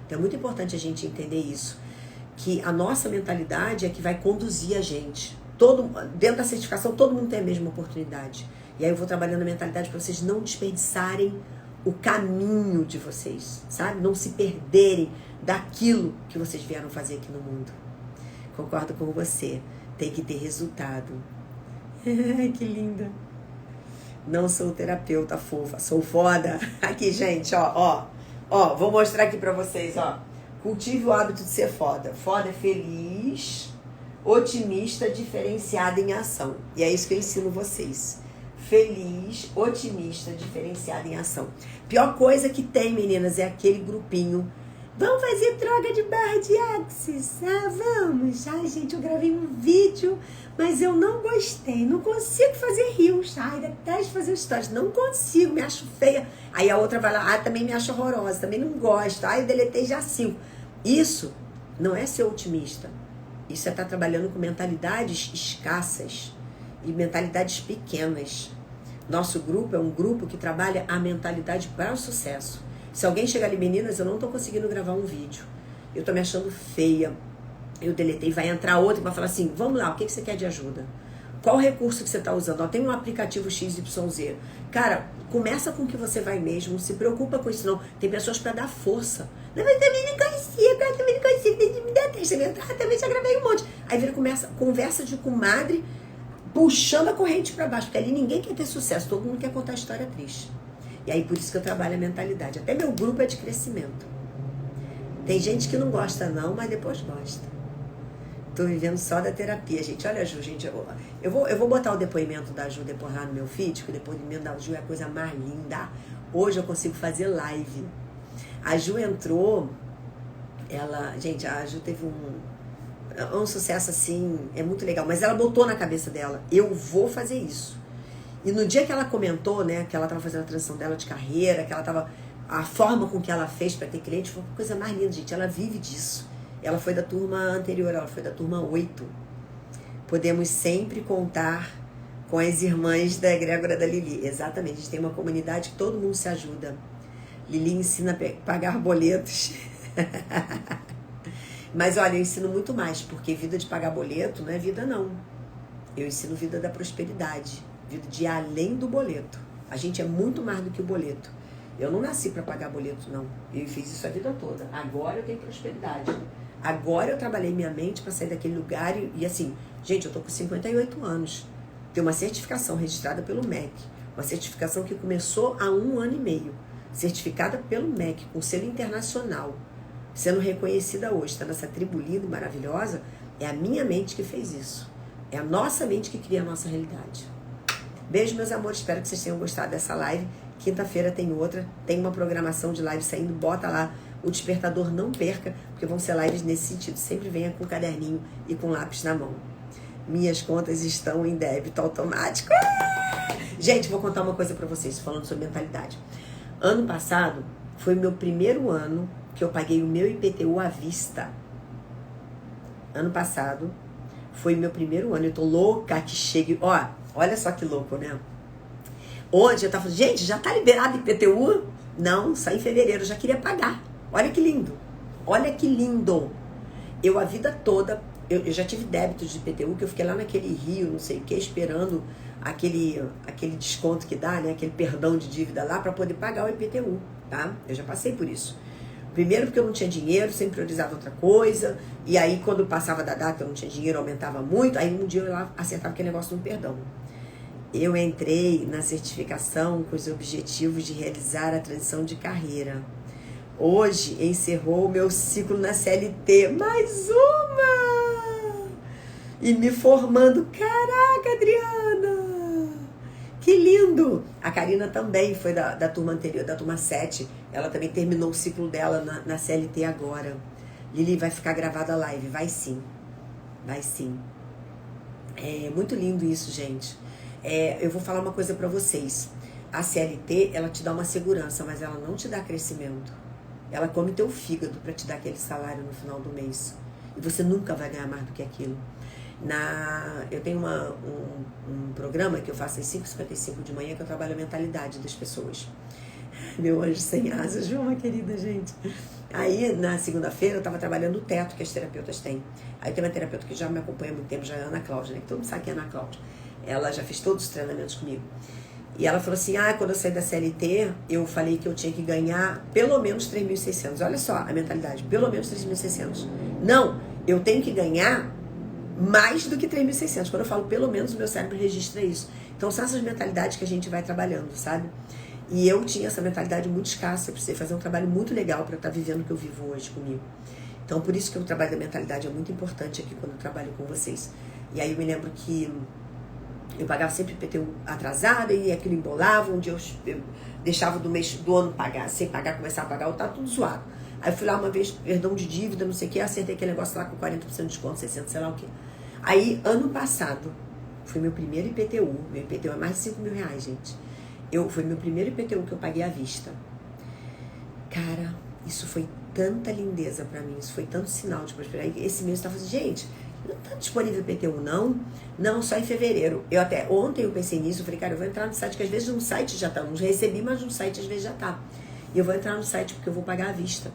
Então é muito importante a gente entender isso. Que a nossa mentalidade é que vai conduzir a gente. Dentro da certificação, todo mundo tem a mesma oportunidade. E aí eu vou trabalhando a mentalidade para vocês não desperdiçarem o caminho de vocês, sabe? Não se perderem daquilo que vocês vieram fazer aqui no mundo. Concordo com você. Tem que ter resultado. Que linda. Não sou terapeuta fofa, sou foda. Aqui, gente, ó, vou mostrar aqui pra vocês, ó. Cultive o hábito de ser foda. Foda é feliz, otimista, diferenciada em ação. E é isso que eu ensino vocês. Feliz, otimista, diferenciada em ação. Pior coisa que tem, meninas, é aquele grupinho. Vamos fazer troca de barra de Axis? Ah, vamos. Ai, gente, eu gravei um vídeo, mas eu não gostei. Não consigo fazer rios. Ai, detesto fazer stories. Não consigo, me acho feia. Aí a outra vai lá, também me acho horrorosa, também não gosto. Ai, eu deletei já 5. Isso não é ser otimista. Isso é estar trabalhando com mentalidades escassas e mentalidades pequenas. Nosso grupo é um grupo que trabalha a mentalidade para o sucesso. Se alguém chegar ali, meninas, eu não tô conseguindo gravar um vídeo. Eu tô me achando feia. Eu deletei, vai entrar outro e vai falar assim, vamos lá, o que você quer de ajuda? Qual recurso que você tá usando? Ó, tem um aplicativo XYZ. Cara, começa com o que você vai mesmo, não se preocupa com isso não. Tem pessoas para dar força. Não, mas também não consigo, me dá testa. Também já gravei um monte. Aí vira conversa de comadre, puxando a corrente para baixo, porque ali ninguém quer ter sucesso, todo mundo quer contar a história triste. E aí por isso que eu trabalho a mentalidade. Até meu grupo é de crescimento. Tem gente que não gosta não, mas depois gosta. Tô vivendo só da terapia, gente. Olha a Ju, gente. Eu vou botar o depoimento da Ju depois lá no meu feed, que o depoimento da Ju é a coisa mais linda. Hoje eu consigo fazer live. A Ju entrou, gente, a Ju teve um sucesso assim, é muito legal. Mas ela botou na cabeça dela, eu vou fazer isso. E no dia que ela comentou, né, que ela estava fazendo a transição dela de carreira, a forma com que ela fez para ter cliente, foi uma coisa mais linda, gente. Ela vive disso. Ela foi da turma anterior, ela foi da turma 8. Podemos sempre contar com as irmãs da egrégora da Lili. Exatamente, a gente tem uma comunidade que todo mundo se ajuda. Lili ensina a pagar boletos. Mas olha, eu ensino muito mais, porque vida de pagar boleto não é vida não. Eu ensino vida da prosperidade. Vida de ir além do boleto. A gente é muito mais do que o boleto. Eu não nasci para pagar boleto, não. Eu fiz isso a vida toda. Agora eu tenho prosperidade. Agora eu trabalhei minha mente para sair daquele lugar e assim, gente, eu tô com 58 anos. Tenho uma certificação registrada pelo MEC. Uma certificação que começou há 1 ano e meio. Certificada pelo MEC, com selo internacional. Sendo reconhecida hoje. Está nessa tribo linda e maravilhosa. É a minha mente que fez isso. É a nossa mente que cria a nossa realidade. Beijo, meus amores. Espero que vocês tenham gostado dessa live. Quinta-feira tem outra. Tem uma programação de live saindo. Bota lá o despertador, não perca, porque vão ser lives nesse sentido. Sempre venha com caderninho e com lápis na mão. Minhas contas estão em débito automático. Gente, vou contar uma coisa pra vocês, falando sobre mentalidade. Ano passado foi o meu primeiro ano que eu paguei o meu IPTU à vista. Ano passado foi meu primeiro ano. Eu tô louca que chegue. Ó, olha só que louco, né? Hoje eu tava falando, gente, já tá liberado IPTU? Não, só em fevereiro, eu já queria pagar. Olha que lindo. Olha que lindo. Eu a vida toda, eu já tive débitos de IPTU, que eu fiquei lá naquele Rio, não sei o que, esperando aquele desconto que dá, né? Aquele perdão de dívida lá para poder pagar o IPTU, tá? Eu já passei por isso. Primeiro porque eu não tinha dinheiro, sempre priorizava outra coisa. E aí quando passava da data eu não tinha dinheiro, aumentava muito. Aí um dia eu lá acertava aquele negócio do perdão. Eu entrei na certificação com os objetivos de realizar a transição de carreira. Hoje encerrou o meu ciclo na CLT. Mais uma! E me formando. Caraca, Adriana! Que lindo! A Karina também foi da turma anterior, da turma 7. Ela também terminou o ciclo dela na CLT agora. Lili, vai ficar gravada a live. Vai sim. Vai sim. É muito lindo isso, gente. Eu vou falar uma coisa pra vocês. A CLT, ela te dá uma segurança, mas ela não te dá crescimento. Ela come teu fígado pra te dar aquele salário no final do mês. E você nunca vai ganhar mais do que aquilo. Eu tenho um programa que eu faço às 5h55 de manhã, que eu trabalho a mentalidade das pessoas. Meu anjo sem asas, viu, uma querida, gente? Aí, na segunda-feira, eu estava trabalhando o teto que as terapeutas têm. Aí tem uma terapeuta que já me acompanha há muito tempo, já é a Ana Cláudia, né? Que todo mundo sabe que é a Ana Cláudia. Ela já fez todos os treinamentos comigo. E ela falou assim, quando eu saí da CLT, eu falei que eu tinha que ganhar pelo menos 3.600. Olha só a mentalidade, pelo menos 3.600. Não, eu tenho que ganhar mais do que 3.600. Quando eu falo pelo menos, o meu cérebro registra isso. Então são essas mentalidades que a gente vai trabalhando, sabe? E eu tinha essa mentalidade muito escassa, eu precisei fazer um trabalho muito legal para eu estar vivendo o que eu vivo hoje comigo. Então por isso que o trabalho da mentalidade é muito importante aqui quando eu trabalho com vocês. E aí eu me lembro que eu pagava sempre IPTU atrasada e aquilo embolava. Um dia eu deixava do ano pagar, sem pagar, começar a pagar, eu tava tudo zoado. Aí eu fui lá uma vez, perdão de dívida, não sei o que, acertei aquele negócio lá com 40% de desconto, 60, sei lá o que. Aí, ano passado, foi meu primeiro IPTU. Meu IPTU é mais de 5 mil reais, gente. Foi meu primeiro IPTU que eu paguei à vista. Cara, isso foi tanta lindeza pra mim, isso foi tanto sinal de prosperidade. Esse mês eu tava assim, gente, não tá disponível IPTU, não? Não, só em fevereiro. Ontem eu pensei nisso, eu falei, cara, eu vou entrar no site, que às vezes no site já tá, não recebi, mas no site às vezes já tá. E eu vou entrar no site porque eu vou pagar à vista.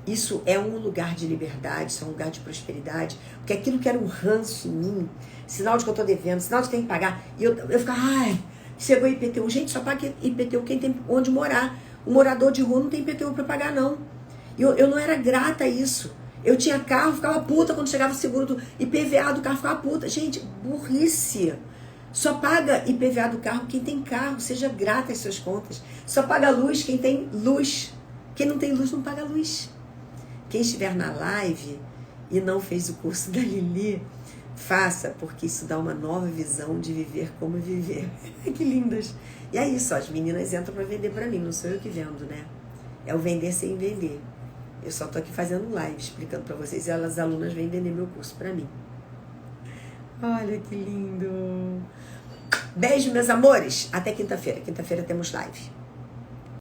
Isso é um lugar de liberdade, isso é um lugar de prosperidade, porque aquilo que era um ranço em mim, sinal de que eu tô devendo, sinal de que tem que pagar, e eu ficava, chegou IPTU, gente, só paga IPTU quem tem onde morar. O morador de rua não tem IPTU para pagar, não. Eu não era grata a isso. Eu tinha carro, ficava puta quando chegava o seguro do IPVA do carro, ficava puta. Gente, burrice. Só paga IPVA do carro quem tem carro, seja grata às suas contas. Só paga luz quem tem luz. Quem não tem luz não paga luz. Quem estiver na live e não fez o curso da Lili, faça, porque isso dá uma nova visão de viver como viver. Que lindas. E é isso, as meninas entram para vender para mim, não sou eu que vendo, né? É o vender sem vender. Eu só tô aqui fazendo live, explicando para vocês, e as alunas vêm vender meu curso para mim. Olha que lindo. Beijo, meus amores. Até quinta-feira. Quinta-feira temos live.